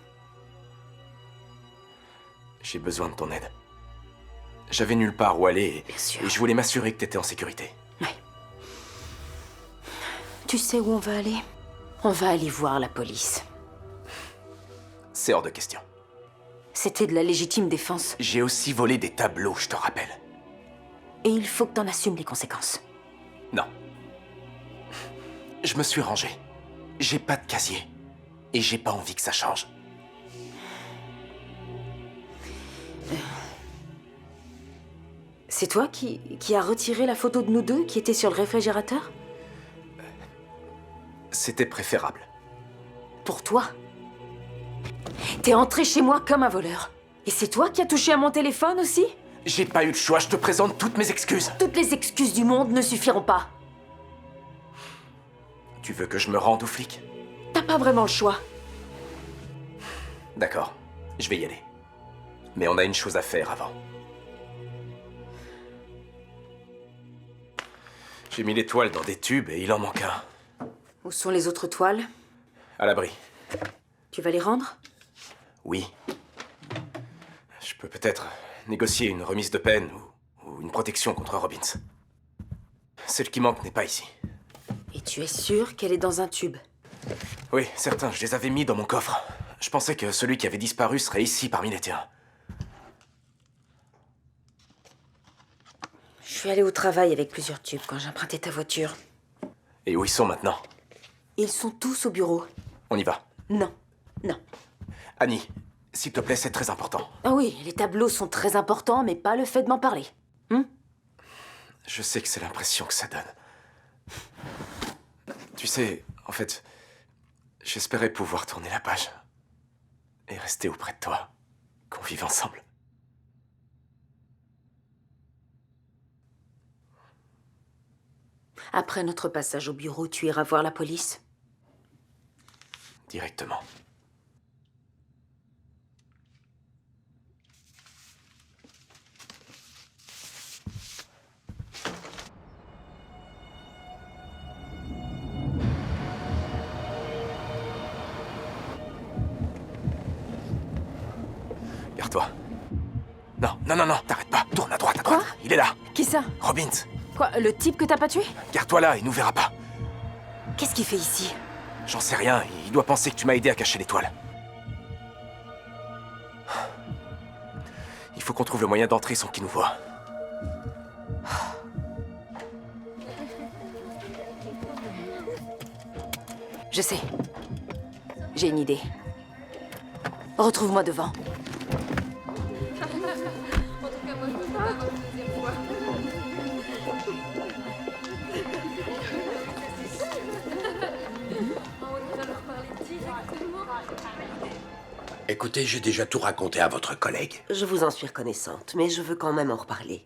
J'ai besoin de ton aide. J'avais nulle part où aller et je voulais m'assurer que t'étais en sécurité. Ouais. Tu sais où on va aller? On va aller voir la police. C'est hors de question. C'était de la légitime défense. J'ai aussi volé des tableaux, je te rappelle. Et il faut que t'en assumes les conséquences. Non. Je me suis rangé. J'ai pas de casier. Et j'ai pas envie que ça change. C'est toi qui a retiré la photo de nous deux qui était sur le réfrigérateur? C'était préférable. Pour toi? T'es entré chez moi comme un voleur. Et c'est toi qui as touché à mon téléphone aussi? J'ai pas eu le choix, je te présente toutes mes excuses. Toutes les excuses du monde ne suffiront pas. Tu veux que je me rende aux flics? T'as pas vraiment le choix. D'accord, je vais y aller. Mais on a une chose à faire avant. J'ai mis les toiles dans des tubes et il en manque un. Où sont les autres toiles? À l'abri. Tu vas les rendre? Oui. Je peux peut-être négocier une remise de peine ou une protection contre Robbins. Celle qui manque n'est pas ici. Et tu es sûr qu'elle est dans un tube? Oui, certain, je les avais mis dans mon coffre. Je pensais que celui qui avait disparu serait ici parmi les tiens. Je suis allée au travail avec plusieurs tubes quand j'ai emprunté ta voiture. Et où ils sont maintenant? Ils sont tous au bureau. On y va. Non, non. Annie, s'il te plaît, c'est très important. Ah oui, les tableaux sont très importants, mais pas le fait de m'en parler. Je sais que c'est l'impression que ça donne. Tu sais, en fait, j'espérais pouvoir tourner la page et rester auprès de toi, qu'on vive ensemble. Après notre passage au bureau, tu iras voir la police? Directement. Garde-toi. Non, non, non, non, t'arrêtes pas. Tourne à droite, à droite. Quoi? Il est là. Qui ça? Robbins. Quoi, le type que t'as pas tué? Garde-toi là, il nous verra pas. Qu'est-ce qu'il fait ici? J'en sais rien, il doit penser que tu m'as aidé à cacher l'étoile. Il faut qu'on trouve le moyen d'entrer sans qu'il nous voie. Je sais. J'ai une idée. Retrouve-moi devant. Écoutez, j'ai déjà tout raconté à votre collègue. Je vous en suis reconnaissante, mais je veux quand même en reparler.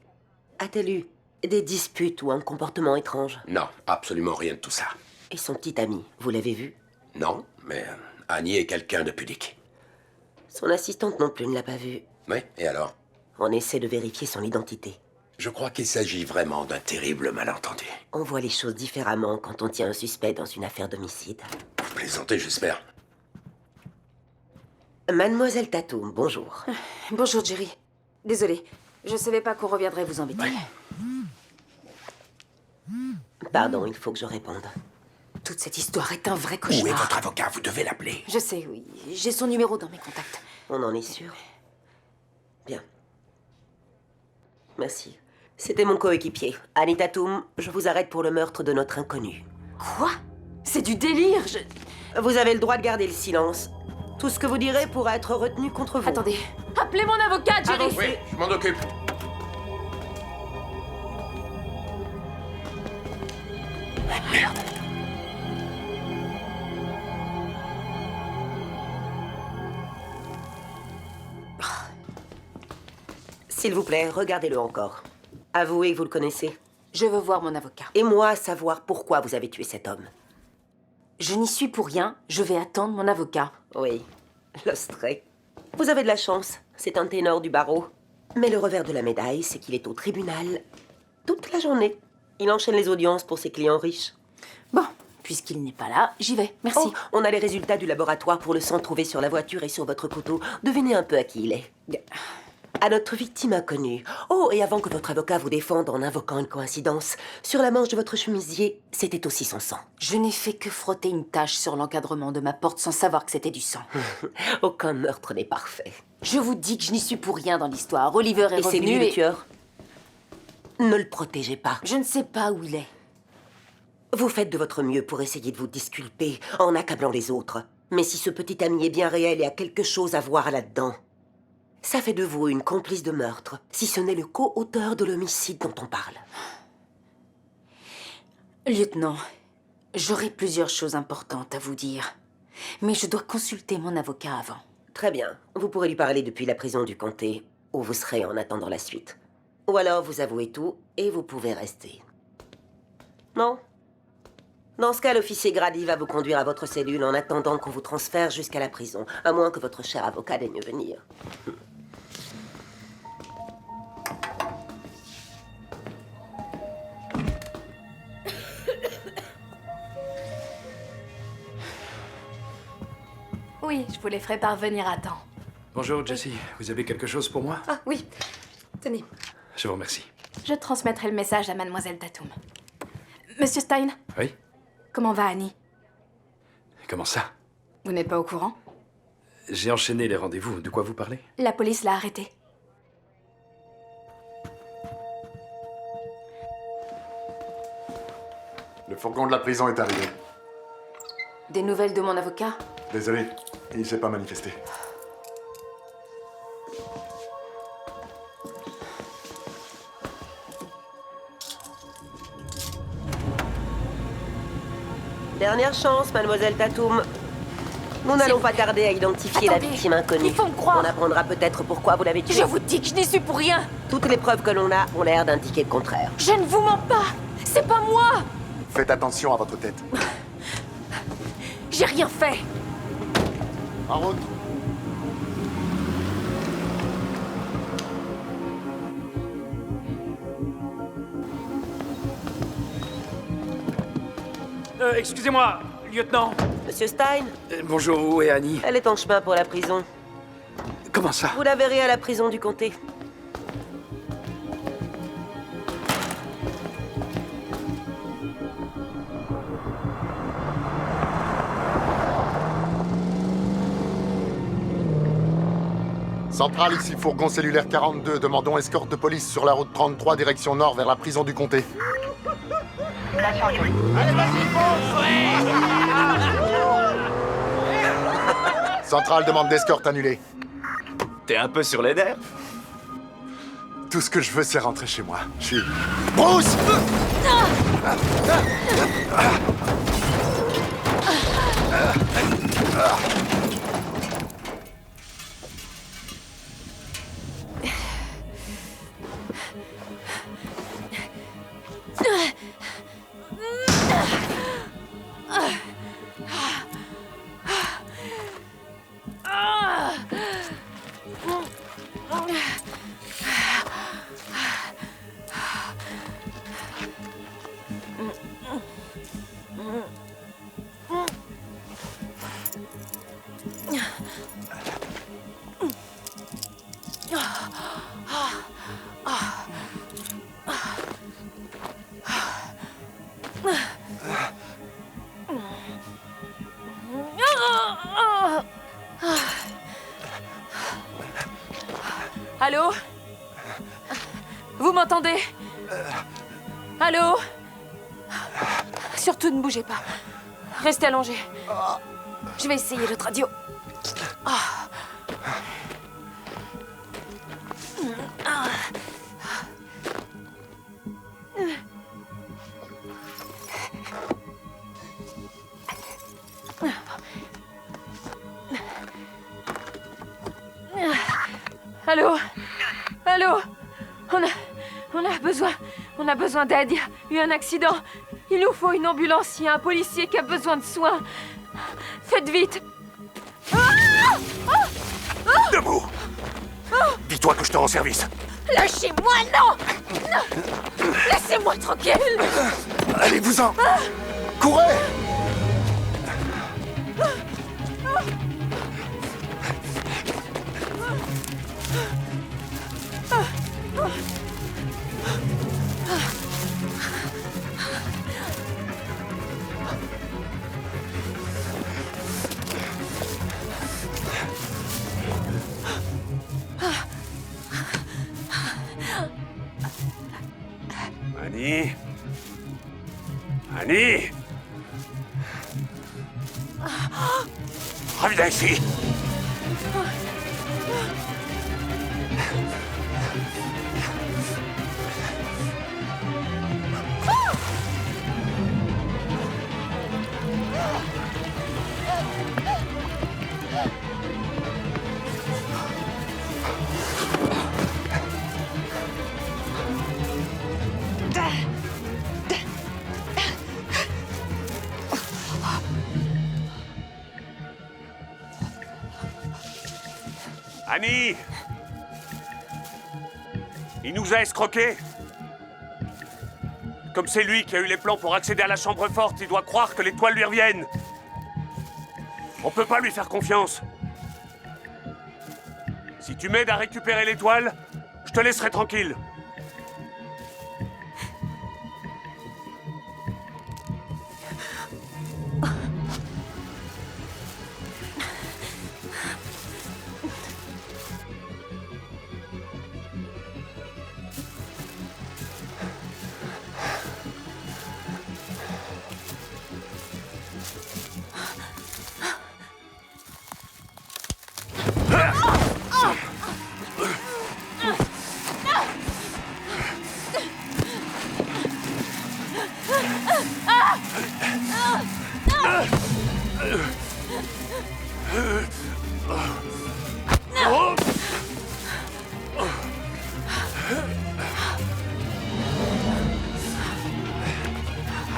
A-t-elle eu des disputes ou un comportement étrange? Non, absolument rien de tout ça. Et son petit ami, vous l'avez vu? Non, mais Annie est quelqu'un de pudique. Son assistante non plus ne l'a pas vu. Oui, et alors? On essaie de vérifier son identité. Je crois qu'il s'agit vraiment d'un terrible malentendu. On voit les choses différemment quand on tient un suspect dans une affaire d'homicide. Vous plaisantez, j'espère. Mademoiselle Tatum, bonjour. Bonjour, Jerry. Désolée, je savais pas qu'on reviendrait vous embêter. Pardon, il faut que je réponde. Toute cette histoire est un vrai cauchemar. Où est votre avocat? Vous devez l'appeler. Je sais, oui. J'ai son numéro dans mes contacts. On en est sûr? Bien. Merci. C'était mon coéquipier. Annie Tatum, je vous arrête pour le meurtre de notre inconnu. Quoi? C'est du délire, Vous avez le droit de garder le silence. Tout ce que vous direz pourra être retenu contre vous. Attendez. Appelez mon avocat, Jerry. Avancez. Oui, je m'en occupe. Merde. S'il vous plaît, regardez-le encore. Avouez que vous le connaissez. Je veux voir mon avocat. Et moi, savoir pourquoi vous avez tué cet homme. Je n'y suis pour rien. Je vais attendre mon avocat. Oui, Lostray. Vous avez de la chance. C'est un ténor du barreau. Mais le revers de la médaille, c'est qu'il est au tribunal toute la journée. Il enchaîne les audiences pour ses clients riches. Bon, puisqu'il n'est pas là, j'y vais. Merci. Oh, on a les résultats du laboratoire pour le sang trouvé sur la voiture et sur votre couteau. Devinez un peu à qui il est. À notre victime inconnue. Oh, et avant que votre avocat vous défende en invoquant une coïncidence, sur la manche de votre chemisier, c'était aussi son sang. Je n'ai fait que frotter une tache sur l'encadrement de ma porte sans savoir que c'était du sang. Aucun meurtre n'est parfait. Je vous dis que je n'y suis pour rien dans l'histoire. Oliver est revenu c'est lui le tueur? Ne le protégez pas. Je ne sais pas où il est. Vous faites de votre mieux pour essayer de vous disculper en accablant les autres. Mais si ce petit ami est bien réel et a quelque chose à voir là-dedans, ça fait de vous une complice de meurtre, si ce n'est le co-auteur de l'homicide dont on parle. Lieutenant, j'aurai plusieurs choses importantes à vous dire. Mais je dois consulter mon avocat avant. Très bien. Vous pourrez lui parler depuis la prison du comté, où vous serez en attendant la suite. Ou alors vous avouez tout et vous pouvez rester. Non? Dans ce cas, l'officier Grady va vous conduire à votre cellule en attendant qu'on vous transfère jusqu'à la prison, à moins que votre cher avocat daigne venir. Oui, je vous les ferai parvenir à temps. Bonjour, Jessie. Vous avez quelque chose pour moi? Ah oui, tenez. Je vous remercie. Je transmettrai le message à Mademoiselle Tatum. Monsieur Stein? Oui? Comment va Annie? Comment ça? Vous n'êtes pas au courant? J'ai enchaîné les rendez-vous. De quoi vous parlez? La police l'a arrêtée. Le fourgon de la prison est arrivé. Des nouvelles de mon avocat? Désolé, il s'est pas manifesté. Dernière chance, Mademoiselle Tatum. Nous n'allons pas tarder à identifier la victime inconnue. Il faut me croire. On apprendra peut-être pourquoi vous l'avez tuée. Je vous dis que je n'y suis pour rien. Toutes les preuves que l'on a ont l'air d'indiquer le contraire. Je ne vous mens pas. C'est pas moi. Faites attention à votre tête. J'ai rien fait. En route. Excusez-moi, lieutenant. Monsieur Stein? Bonjour, où est Annie? Elle est en chemin pour la prison. Comment ça? Vous la verrez à la prison du comté. Centrale, ici fourgon cellulaire 42. Demandons escorte de police sur la route 33, direction nord vers la prison du comté. Allez, vas-y, Centrale demande d'escorte annulée. T'es un peu sur les nerfs? Tout ce que je veux, c'est rentrer chez moi. Je suis... Bruce! Allô? Vous m'entendez? Allô? Surtout ne bougez pas. Restez allongé. Je vais essayer l'autre radio. Allô? Allô? On a besoin d'aide. Il y a eu un accident. Il nous faut une ambulance. Il y a un policier qui a besoin de soins. Faites vite. Debout! Dis-toi que je te rends service. Lâchez-moi, non! Laissez-moi tranquille! Allez-vous-en! Courez! Annie? Annie? Reviens ici! Annie! Il nous a escroqués! Comme c'est lui qui a eu les plans pour accéder à la chambre forte, il doit croire que les toiles lui reviennent! On peut pas lui faire confiance! Si tu m'aides à récupérer les toiles, je te laisserai tranquille!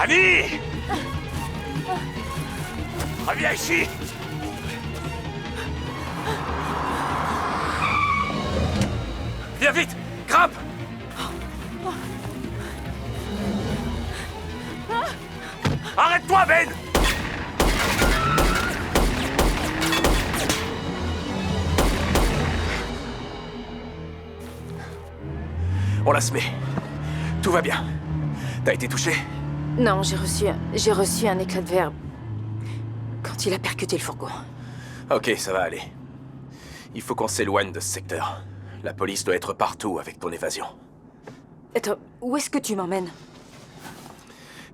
Annie! Reviens ici! Viens vite! Grimpe! Arrête-toi, Ben! On la se met. Tout va bien. T'as été touché? Non, j'ai reçu un éclat de verre quand il a percuté le fourgon. Ok, ça va aller. Il faut qu'on s'éloigne de ce secteur. La police doit être partout avec ton évasion. Attends, où est-ce que tu m'emmènes?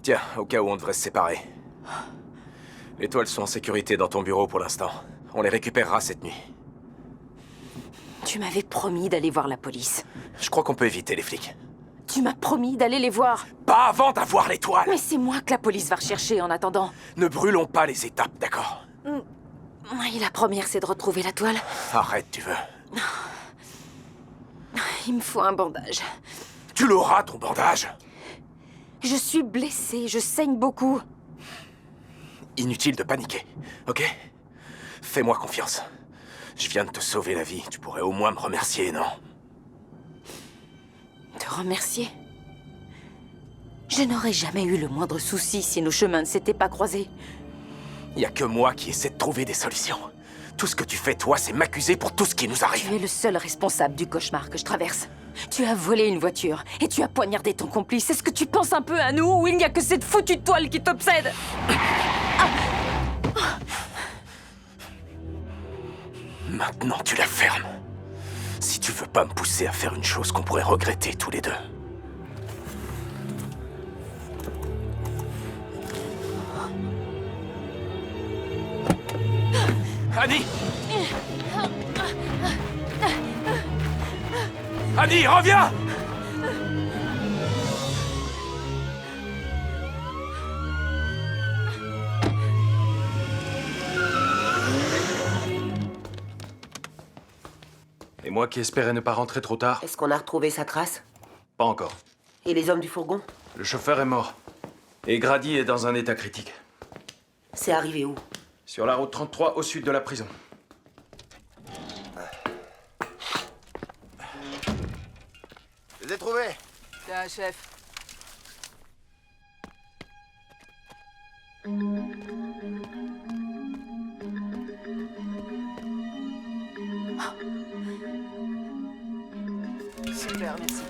Tiens, au cas où on devrait se séparer. Les toiles sont en sécurité dans ton bureau pour l'instant. On les récupérera cette nuit. Tu m'avais promis d'aller voir la police. Je crois qu'on peut éviter les flics. Tu m'as promis d'aller les voir. Pas avant d'avoir les toiles! Mais c'est moi que la police va rechercher en attendant. Ne brûlons pas les étapes, d'accord? Et la première, c'est de retrouver la toile. Arrête, tu veux. Il me faut un bandage. Tu l'auras, ton bandage! Je suis blessée, je saigne beaucoup. Inutile de paniquer, ok? Fais-moi confiance. Je viens de te sauver la vie, tu pourrais au moins me remercier, non? Te remercier? Je n'aurais jamais eu le moindre souci si nos chemins ne s'étaient pas croisés. Y a que moi qui essaie de trouver des solutions. Tout ce que tu fais, toi, c'est m'accuser pour tout ce qui nous arrive. Tu es le seul responsable du cauchemar que je traverse. Tu as volé une voiture et tu as poignardé ton complice. Est-ce que tu penses un peu à nous ou il n'y a que cette foutue toile qui t'obsède? Maintenant, tu la fermes. Si tu veux pas me pousser à faire une chose qu'on pourrait regretter tous les deux. Annie! Annie, reviens! Et moi qui espérais ne pas rentrer trop tard? Est-ce qu'on a retrouvé sa trace? Pas encore. Et les hommes du fourgon? Le chauffeur est mort. Et Grady est dans un état critique. C'est arrivé où? Sur la route 33, au sud de la prison. Je les ai trouvés. Tiens, chef. Super, merci.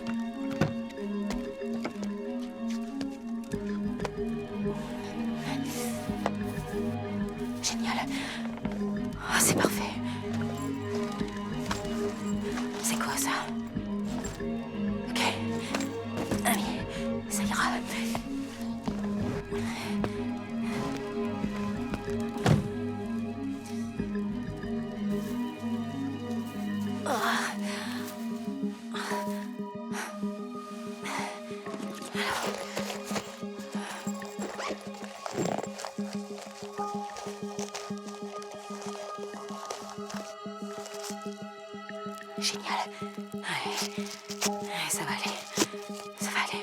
Génial. Ah, c'est parfait. C'est quoi ça? Ok. Allez, ça ira. Génial. Ouais. Ça va aller. Ça va aller.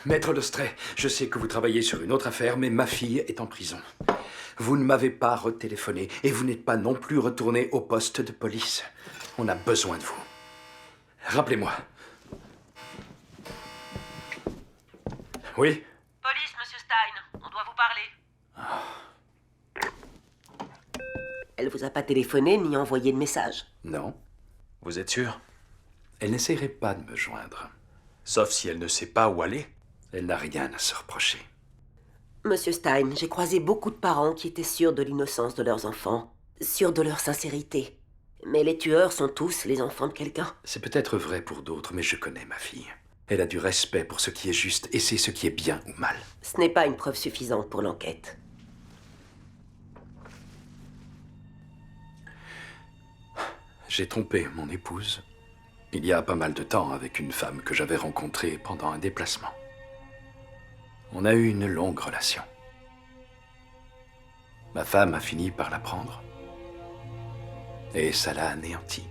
Maître Lestrade, je sais que vous travaillez sur une autre affaire, mais ma fille est en prison. Vous ne m'avez pas retéléphoné et vous n'êtes pas non plus retourné au poste de police. On a besoin de vous. Rappelez-moi. Oui? Police, monsieur Stein. On doit vous parler. Elle vous a pas téléphoné ni envoyé de message? Non. Vous êtes sûr? Elle n'essaierait pas de me joindre. Sauf si elle ne sait pas où aller. Elle n'a rien à se reprocher. Monsieur Stein, j'ai croisé beaucoup de parents qui étaient sûrs de l'innocence de leurs enfants, sûrs de leur sincérité. Mais les tueurs sont tous les enfants de quelqu'un. C'est peut-être vrai pour d'autres, mais je connais ma fille. Elle a du respect pour ce qui est juste et c'est ce qui est bien ou mal. Ce n'est pas une preuve suffisante pour l'enquête. J'ai trompé mon épouse il y a pas mal de temps avec une femme que j'avais rencontrée pendant un déplacement. On a eu une longue relation. Ma femme a fini par la prendre. Et ça l'a anéantie.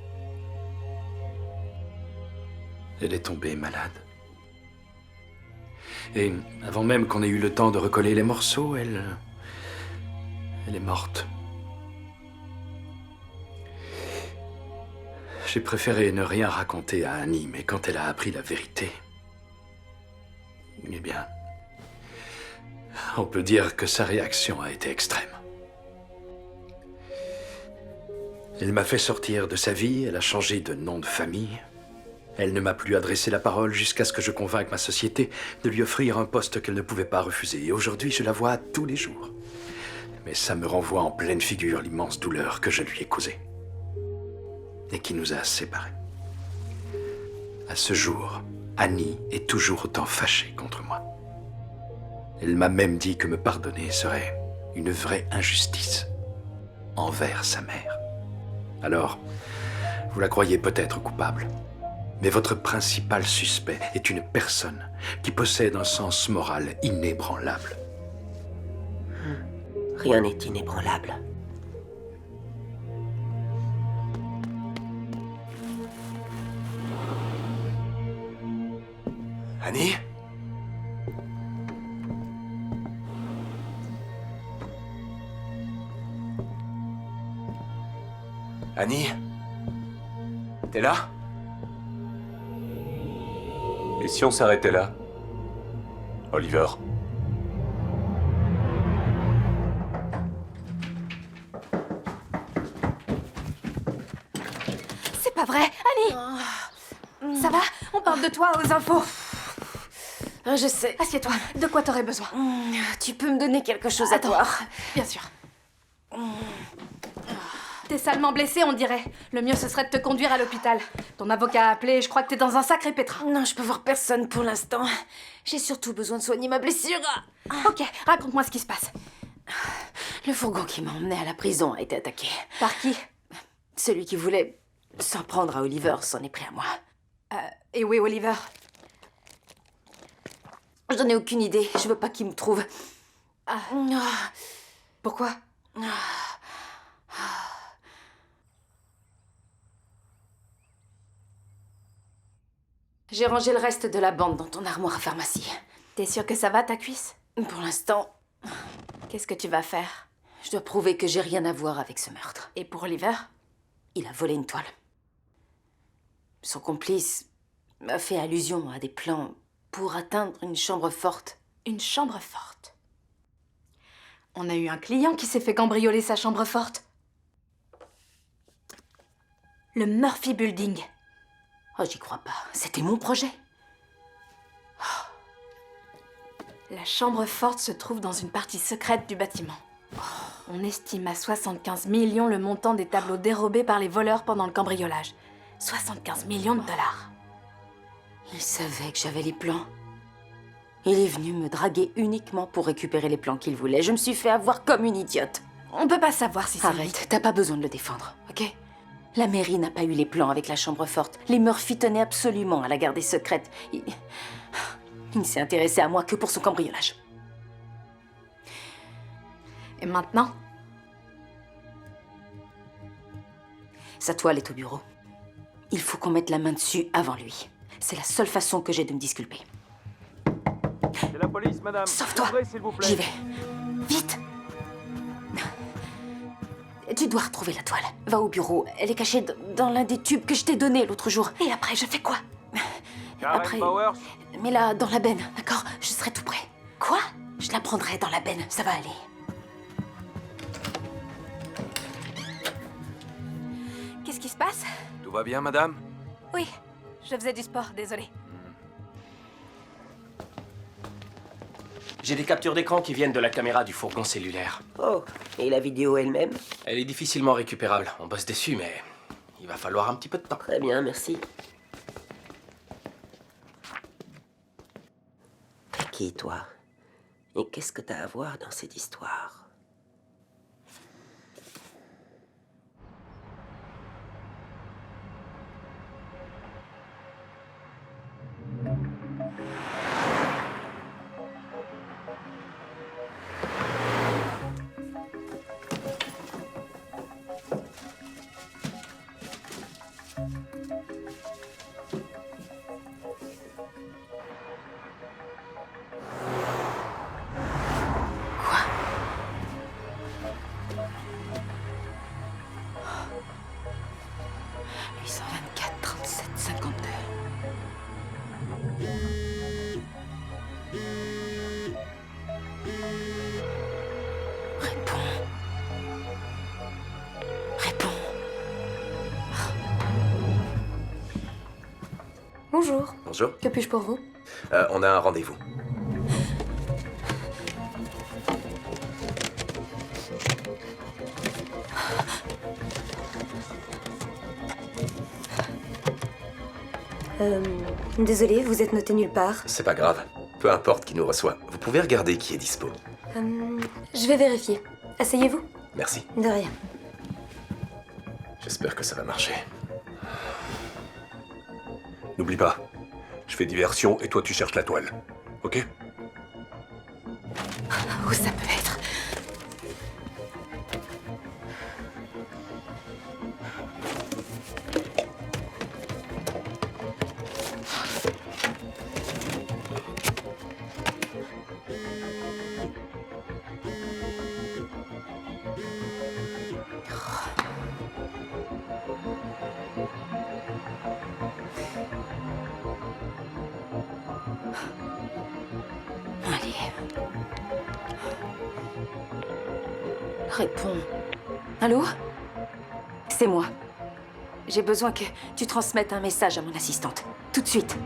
Elle est tombée malade. Et avant même qu'on ait eu le temps de recoller les morceaux, elle est morte. J'ai préféré ne rien raconter à Annie, mais quand elle a appris la vérité, eh bien, on peut dire que sa réaction a été extrême. Elle m'a fait sortir de sa vie, elle a changé de nom de famille. Elle ne m'a plus adressé la parole jusqu'à ce que je convainque ma société de lui offrir un poste qu'elle ne pouvait pas refuser. Et aujourd'hui, je la vois tous les jours. Mais ça me renvoie en pleine figure l'immense douleur que je lui ai causée. Et qui nous a séparés. À ce jour, Annie est toujours autant fâchée contre moi. Elle m'a même dit que me pardonner serait une vraie injustice envers sa mère. Alors, vous la croyez peut-être coupable, mais votre principal suspect est une personne qui possède un sens moral inébranlable. Rien n'est inébranlable. Annie? Annie? T'es là? Et si on s'arrêtait là? Oliver. C'est pas vrai, Annie. Ça va? On parle de toi aux infos. Je sais. Assieds-toi. De quoi t'aurais besoin? Tu peux me donner quelque chose à Attends. boire? Bien sûr. T'es salement blessé, on dirait. Le mieux, ce serait de te conduire à l'hôpital. Ton avocat a appelé, je crois que t'es dans un sacré pétrin. Non, je peux voir personne pour l'instant. J'ai surtout besoin de soigner ma blessure. Ok, raconte-moi ce qui se passe. Le fourgon qui m'a emmené à la prison a été attaqué. Par qui? Celui qui voulait s'en prendre à Oliver s'en est pris à moi. Et où est Oliver? Je n'en ai aucune idée. Je veux pas qu'il me trouve. Pourquoi? J'ai rangé le reste de la bande dans ton armoire à pharmacie. T'es sûre que ça va, ta cuisse? Pour l'instant, Qu'est-ce que tu vas faire? je dois prouver que j'ai rien à voir avec ce meurtre. Et pour Oliver? Il a volé une toile. Son complice m'a fait allusion à des plans pour atteindre une chambre forte. Une chambre forte. On a eu un client qui s'est fait cambrioler sa chambre forte. Le Murphy Building. Oh, j'y crois pas. C'était mon projet. La chambre forte se trouve dans une partie secrète du bâtiment. On estime à 75 millions le montant des tableaux dérobés par les voleurs pendant le cambriolage. 75 millions de dollars. Il savait que j'avais les plans. Il est venu me draguer uniquement pour récupérer les plans qu'il voulait. Je me suis fait avoir comme une idiote. On peut pas savoir si c'est lui. Arrête, t'as pas besoin de le défendre, ok? La mairie n'a pas eu les plans avec la chambre forte. Les Murphy tenaient absolument à la garder secrète. Il ne s'est intéressé à moi que pour son cambriolage. Et maintenant? Sa toile est au bureau. Il faut qu'on mette la main dessus avant lui. C'est la seule façon que j'ai de me disculper. C'est la police, madame. Sauve-toi. Ouvrez, s'il vous plaît. J'y vais. Vite. Tu dois retrouver la toile. Va au bureau. Elle est cachée dans l'un des tubes que je t'ai donné l'autre jour. Et après, je fais quoi? Karen Après, Powers. mets-la dans la benne, d'accord? Je serai tout prêt. Quoi? Je la prendrai dans la benne, ça va aller. Qu'est-ce qui se passe? Tout va bien, madame? Oui, je faisais du sport, désolée. J'ai des captures d'écran qui viennent de la caméra du fourgon cellulaire. Oh, et la vidéo elle-même? Elle est difficilement récupérable. On bosse dessus, mais il va falloir un petit peu de temps. Très bien, merci. T'es qui, toi? Et qu'est-ce que t'as à voir dans cette histoire? Quoi? « 824 37 52. Réponds. Réponds. Bonjour. Bonjour. Que puis-je pour vous? On a un rendez-vous. Désolée, vous êtes noté nulle part. C'est pas grave. Peu importe qui nous reçoit. Vous pouvez regarder qui est dispo. Je vais vérifier. Asseyez-vous. Merci. De rien. J'espère que ça va marcher. N'oublie pas, je fais diversion et toi tu cherches la toile. Ok? Où ça peut être? Allez. Réponds. Allô? C'est moi. J'ai besoin que tu transmettes un message à mon assistante. Tout de suite.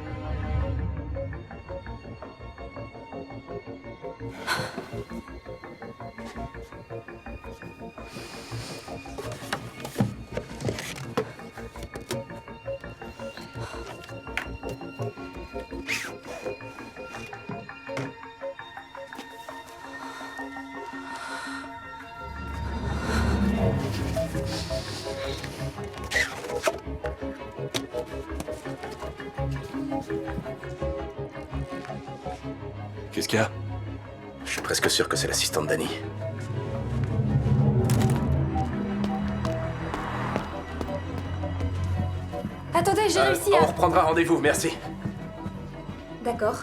Qu'est-ce qu'il y a? Je suis presque sûr que c'est l'assistante d'Annie. Attendez, j'ai réussi à... On reprendra rendez-vous, merci. D'accord.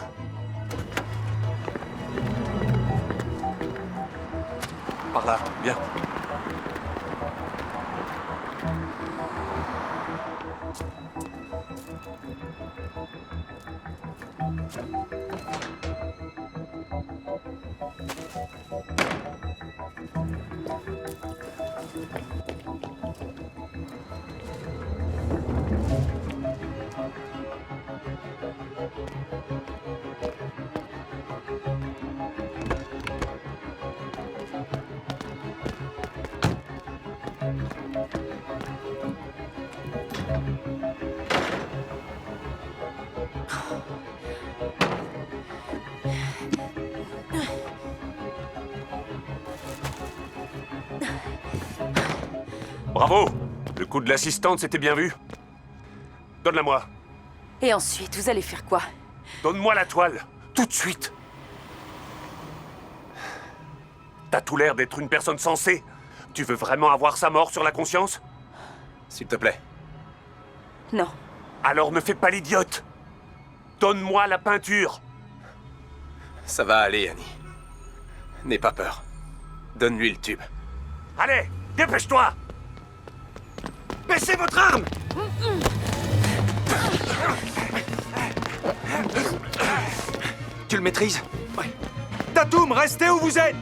Par là, bien. Bravo! Le coup de l'assistante, c'était bien vu. Donne-la-moi. Et ensuite, vous allez faire quoi? Donne-moi la toile. Tout de suite. T'as tout l'air d'être une personne sensée. Tu veux vraiment avoir sa mort sur la conscience? S'il te plaît. Non. Alors ne fais pas l'idiote. Donne-moi la peinture. Ça va aller, Annie. N'aie pas peur. Donne-lui le tube. Allez, dépêche-toi! Baissez votre arme! Tu le maîtrises? Ouais. Tatum, restez où vous êtes!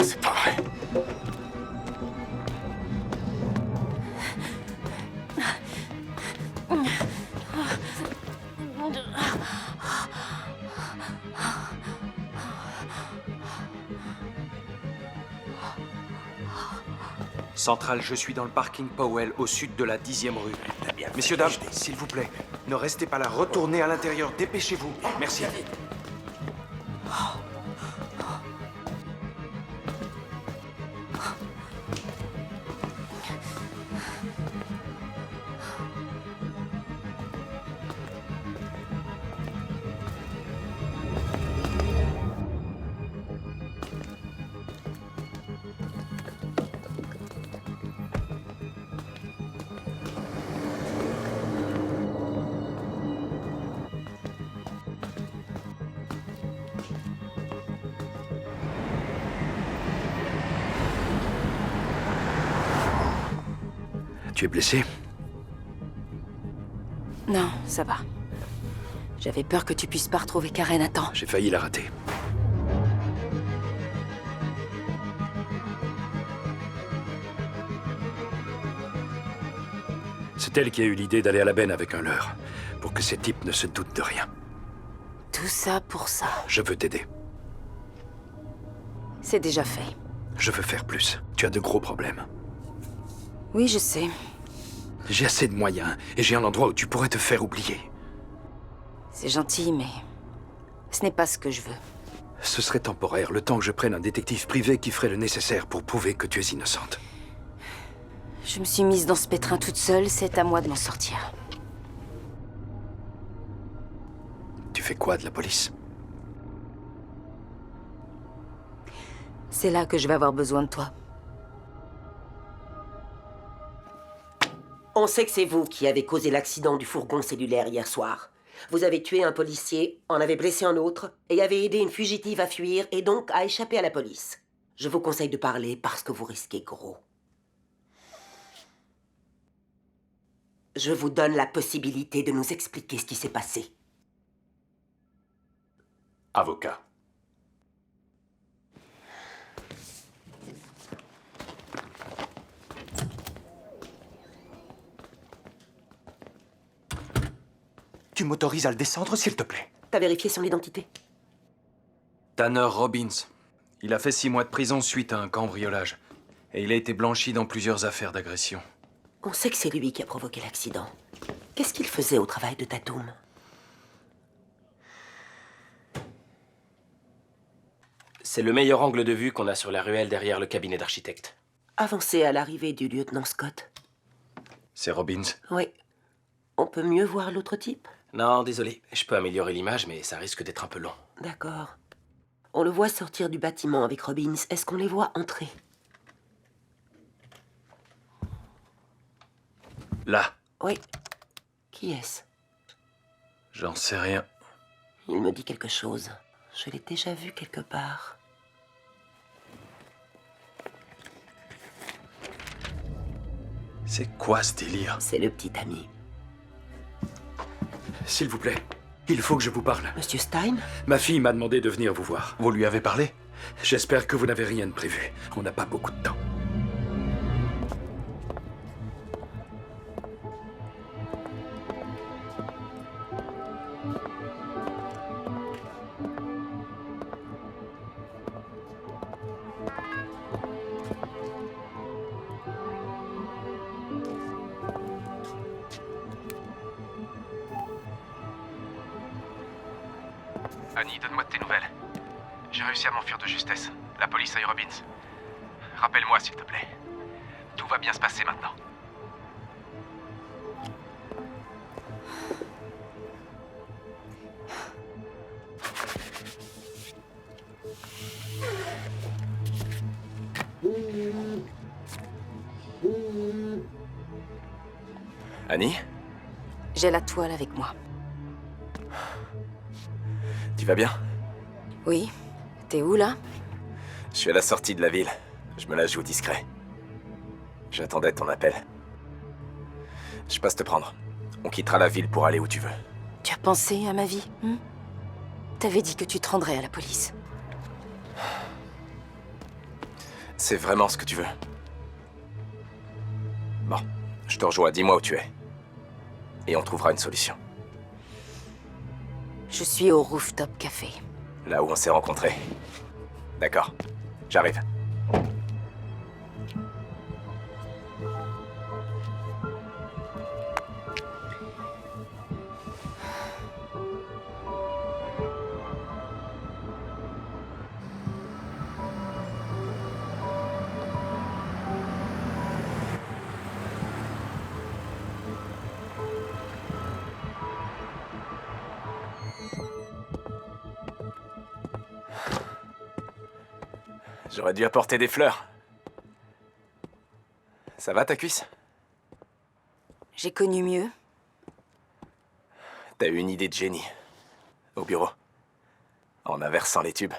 C'est pas vrai. Central, je suis dans le parking Powell, au sud de la 10e rue. Messieurs, dames, s'il vous plaît, ne restez pas là. Retournez à l'intérieur. Dépêchez-vous. Merci. Tu es blessé? Non, ça va. J'avais peur que tu puisses pas retrouver Karen à temps. J'ai failli la rater. C'est elle qui a eu l'idée d'aller à la benne avec un leurre, pour que ces types ne se doutent de rien. Tout ça pour ça. Je veux t'aider. C'est déjà fait. Je veux faire plus. Tu as de gros problèmes. Oui, je sais. J'ai assez de moyens, et j'ai un endroit où tu pourrais te faire oublier. C'est gentil, mais ce n'est pas ce que je veux. Ce serait temporaire, le temps que je prenne un détective privé qui ferait le nécessaire pour prouver que tu es innocente. Je me suis mise dans ce pétrin toute seule, c'est à moi de m'en sortir. Tu fais quoi de la police? C'est là que je vais avoir besoin de toi. On sait que c'est vous qui avez causé l'accident du fourgon cellulaire hier soir. Vous avez tué un policier, en avez blessé un autre, et avez aidé une fugitive à fuir et donc à échapper à la police. Je vous conseille de parler parce que vous risquez gros. Je vous donne la possibilité de nous expliquer ce qui s'est passé. Avocat. Tu m'autorises à le descendre, s'il te plaît? T'as vérifié son identité? Tanner Robbins. Il a fait 6 mois de prison suite à un cambriolage. Et il a été blanchi dans plusieurs affaires d'agression. On sait que c'est lui qui a provoqué l'accident. Qu'est-ce qu'il faisait au travail de Tatum? C'est le meilleur angle de vue qu'on a sur la ruelle derrière le cabinet d'architecte. Avancé à l'arrivée du lieutenant Scott. C'est Robbins. Oui. On peut mieux voir l'autre type? Non, désolé. Je peux améliorer l'image, mais ça risque d'être un peu long. D'accord. On le voit sortir du bâtiment avec Robbins. Est-ce qu'on les voit entrer? Là. Oui. Qui est-ce? J'en sais rien. Il me dit quelque chose. Je l'ai déjà vu quelque part. C'est quoi ce délire? C'est le petit ami. S'il vous plaît, il faut que je vous parle. Monsieur Stein? Ma fille m'a demandé de venir vous voir. Vous lui avez parlé? J'espère que vous n'avez rien de prévu. On n'a pas beaucoup de temps. Annie, donne-moi de tes nouvelles. J'ai réussi à m'enfuir de justesse. La police a eu Robbins. Rappelle-moi, s'il te plaît. Tout va bien se passer maintenant. Annie? J'ai la toile avec moi. Tu vas bien? Oui. T'es où, là? Je suis à la sortie de la ville. Je me la joue discret. J'attendais ton appel. Je passe te prendre. On quittera la ville pour aller où tu veux. Tu as pensé à ma vie, T'avais dit que tu te rendrais à la police. C'est vraiment ce que tu veux? Bon, je te rejoins. Dis-moi où tu es. Et on trouvera une solution. Je suis au Rooftop Café. Là où on s'est rencontrés. D'accord. J'arrive. J'aurais dû apporter des fleurs. Ça va ta cuisse? J'ai connu mieux. T'as eu une idée de génie. Au bureau. En inversant les tubes.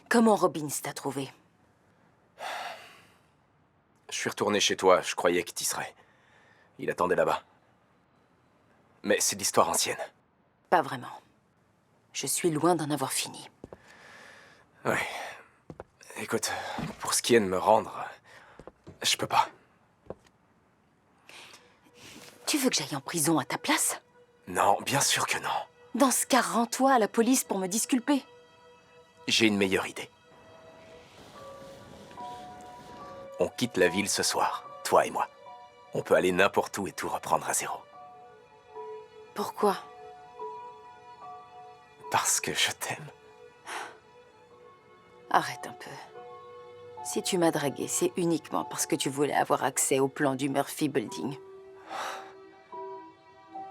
Comment Robbins t'a trouvé? Je suis retourné chez toi, je croyais que t'y serais. Il attendait là-bas. Mais c'est l'histoire ancienne. Pas vraiment. Je suis loin d'en avoir fini. Ouais. Écoute, pour ce qui est de me rendre, je peux pas. Tu veux que j'aille en prison à ta place? Non, bien sûr que non. Dans ce cas, rends-toi à la police pour me disculper. J'ai une meilleure idée. On quitte la ville ce soir, toi et moi. On peut aller n'importe où et tout reprendre à zéro. Pourquoi? Parce que je t'aime. Arrête un peu. Si tu m'as dragué, c'est uniquement parce que tu voulais avoir accès au plan du Murphy Building.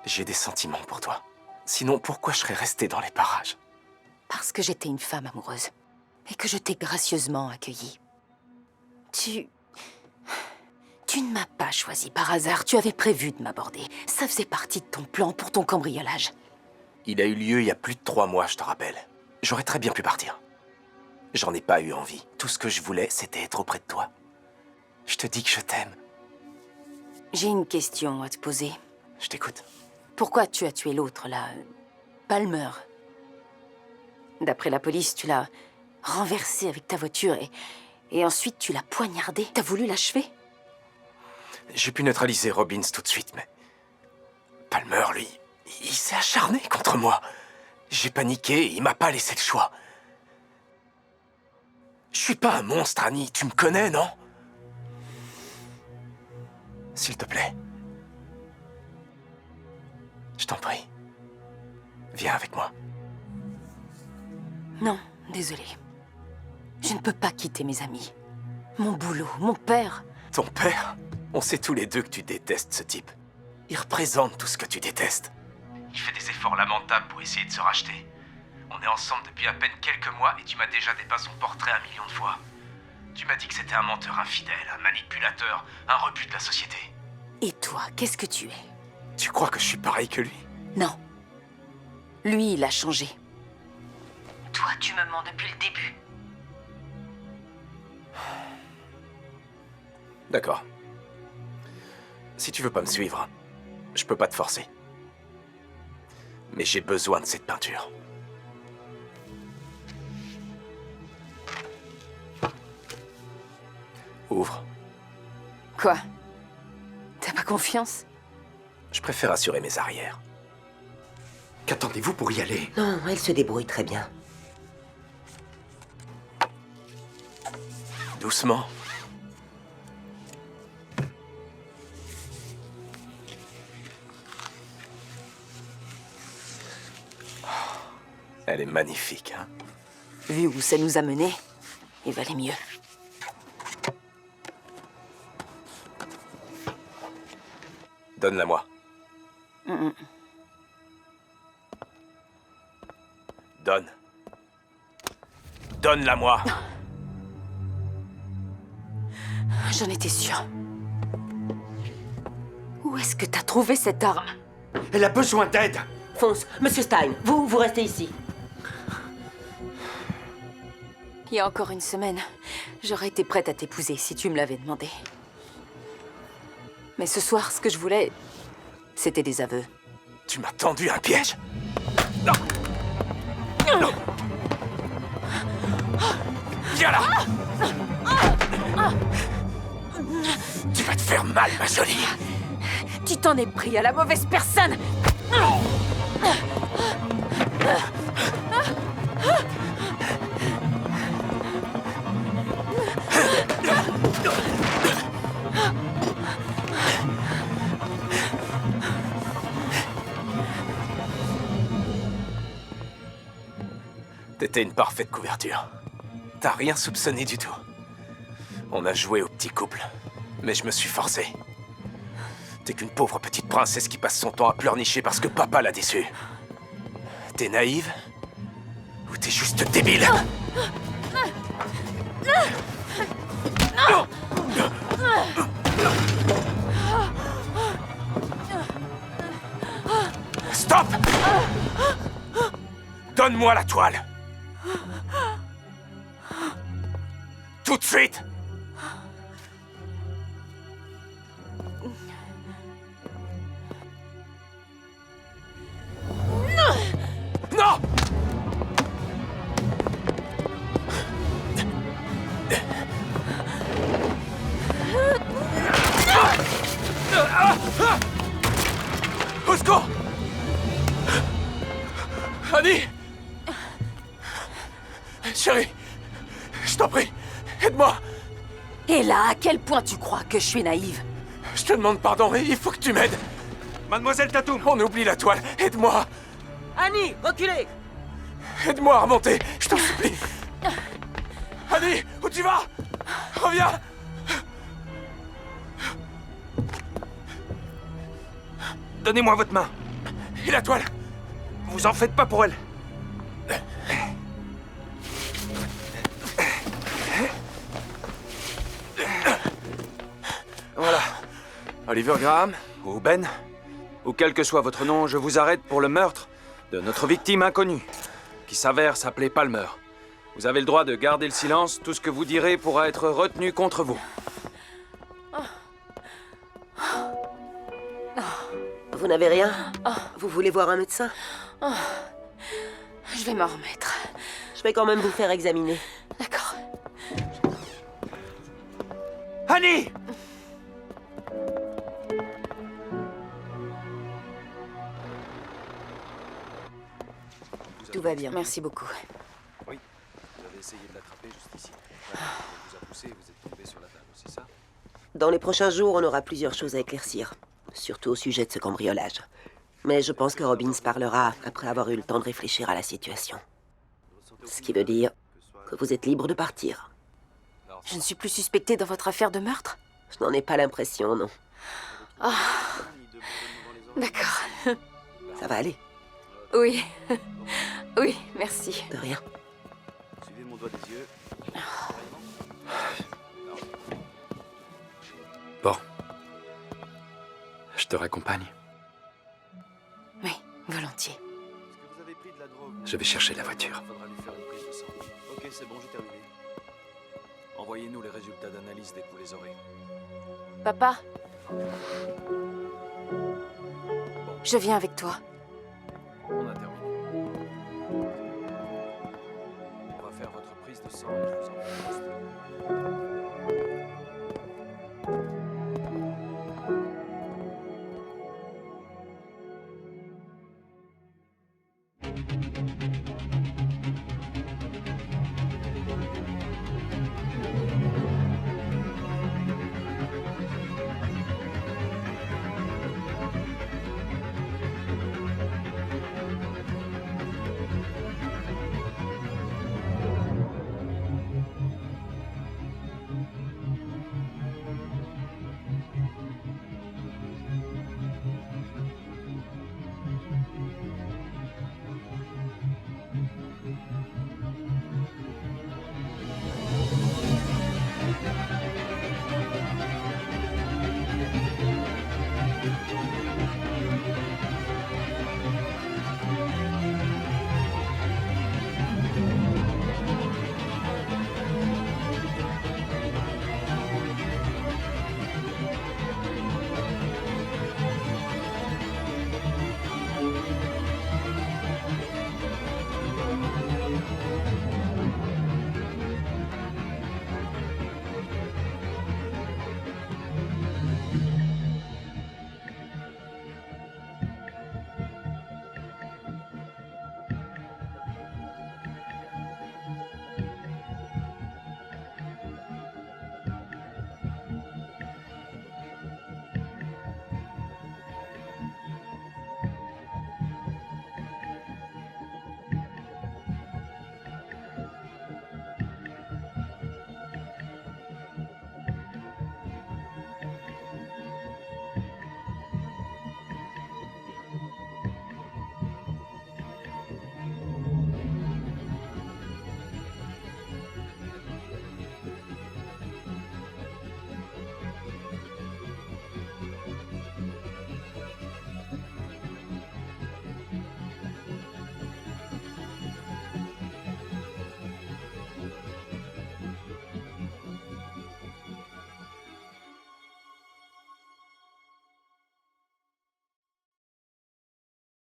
J'ai des sentiments pour toi. Sinon, pourquoi je serais resté dans les parages? Parce que j'étais une femme amoureuse. Et que je t'ai gracieusement accueillie. Tu ne m'as pas choisi par hasard. Tu avais prévu de m'aborder. Ça faisait partie de ton plan pour ton cambriolage. Il a eu lieu il y a plus de 3 mois, je te rappelle. J'aurais très bien pu partir. J'en ai pas eu envie. Tout ce que je voulais, c'était être auprès de toi. Je te dis que je t'aime. J'ai une question à te poser. Je t'écoute. Pourquoi tu as tué l'autre, là, Palmer? D'après la police, tu l'as renversé avec ta voiture et ensuite tu l'as poignardé. T'as voulu l'achever? J'ai pu neutraliser Robbins tout de suite, mais... Palmer, lui, il s'est acharné contre moi. J'ai paniqué et il m'a pas laissé le choix. Je suis pas un monstre, Annie. Tu me connais, non? S'il te plaît. Je t'en prie. Viens avec moi. Non, désolé. Je ne peux pas quitter mes amis. Mon boulot, mon père. Ton père? On sait tous les deux que tu détestes ce type. Il représente tout ce que tu détestes. Il fait des efforts lamentables pour essayer de se racheter. On est ensemble depuis à peine quelques mois et tu m'as déjà dépeint son portrait 1 million de fois. Tu m'as dit que c'était un menteur infidèle, un manipulateur, un rebut de la société. Et toi, qu'est-ce que tu es? Tu crois que je suis pareil que lui? Non. Lui, il a changé. Toi, tu me mens depuis le début. D'accord. Si tu veux pas me suivre, je peux pas te forcer. Mais j'ai besoin de cette peinture. Ouvre. Quoi? T'as pas confiance? Je préfère assurer mes arrières. Qu'attendez-vous pour y aller? Non, elle se débrouille très bien. Doucement. Elle est magnifique, hein? Vu où ça nous a menés, il valait mieux. Donne-la-moi. Donne. Donne-la-moi. J'en étais sûre. Où est-ce que t'as trouvé cette arme? Elle a besoin d'aide. Fonce, Monsieur Stein, vous restez ici. Il y a encore une semaine, j'aurais été prête à t'épouser si tu me l'avais demandé. Mais ce soir, ce que je voulais, c'était des aveux. Tu m'as tendu un piège? Non! Non! Viens là! Tu vas te faire mal, ma jolie! Tu t'en es pris à la mauvaise personne! T'étais une parfaite couverture. T'as rien soupçonné du tout. On a joué au petit couple, mais je me suis forcé. T'es qu'une pauvre petite princesse qui passe son temps à pleurnicher parce que papa l'a déçue. T'es naïve ou t'es juste débile? Stop! Donne-moi la toile! Tout de suite! Non! Au secours! Annie! Chérie, je t'en prie, aide-moi! Et là, à quel point tu crois que je suis naïve? Je te demande pardon et il faut que tu m'aides. Mademoiselle Tatum! On oublie la toile. Aide-moi. Annie, reculez! Aide-moi à remonter. Je t'en supplie. Annie, où tu vas? Reviens. Donnez-moi votre main. Et la toile? Vous en faites pas pour elle. Voilà. Oliver Graham, ou Ben, ou quel que soit votre nom, je vous arrête pour le meurtre de notre victime inconnue, qui s'avère s'appeler Palmer. Vous avez le droit de garder le silence, tout ce que vous direz pourra être retenu contre vous. Vous n'avez rien? Vous voulez voir un médecin? Je vais m'en remettre. Je vais quand même vous faire examiner. D'accord. Annie! Tout va bien, merci beaucoup. Oui, vous avez essayé de l'attraper juste ici. Elle vous a poussé et vous êtes tombé sur la table, c'est ça? Dans les prochains jours, on aura plusieurs choses à éclaircir. Surtout au sujet de ce cambriolage. Mais je pense que Robbins parlera après avoir eu le temps de réfléchir à la situation. Ce qui veut dire que vous êtes libre de partir. Je ne suis plus suspectée dans votre affaire de meurtre? Je n'en ai pas l'impression, non. Ah. D'accord. Ça va aller? Oui. Oui, merci. De rien. Suivez mon doigt des yeux. Bon. Je te raccompagne. Oui, volontiers. Je vais chercher la voiture. Faudra lui faire une prise de sang. Ok, c'est bon, j'ai terminé. Envoyez-nous les résultats d'analyse dès que vous les aurez. Papa? Je viens avec toi. On a terminé. On va faire votre prise de sang et je vous emmène.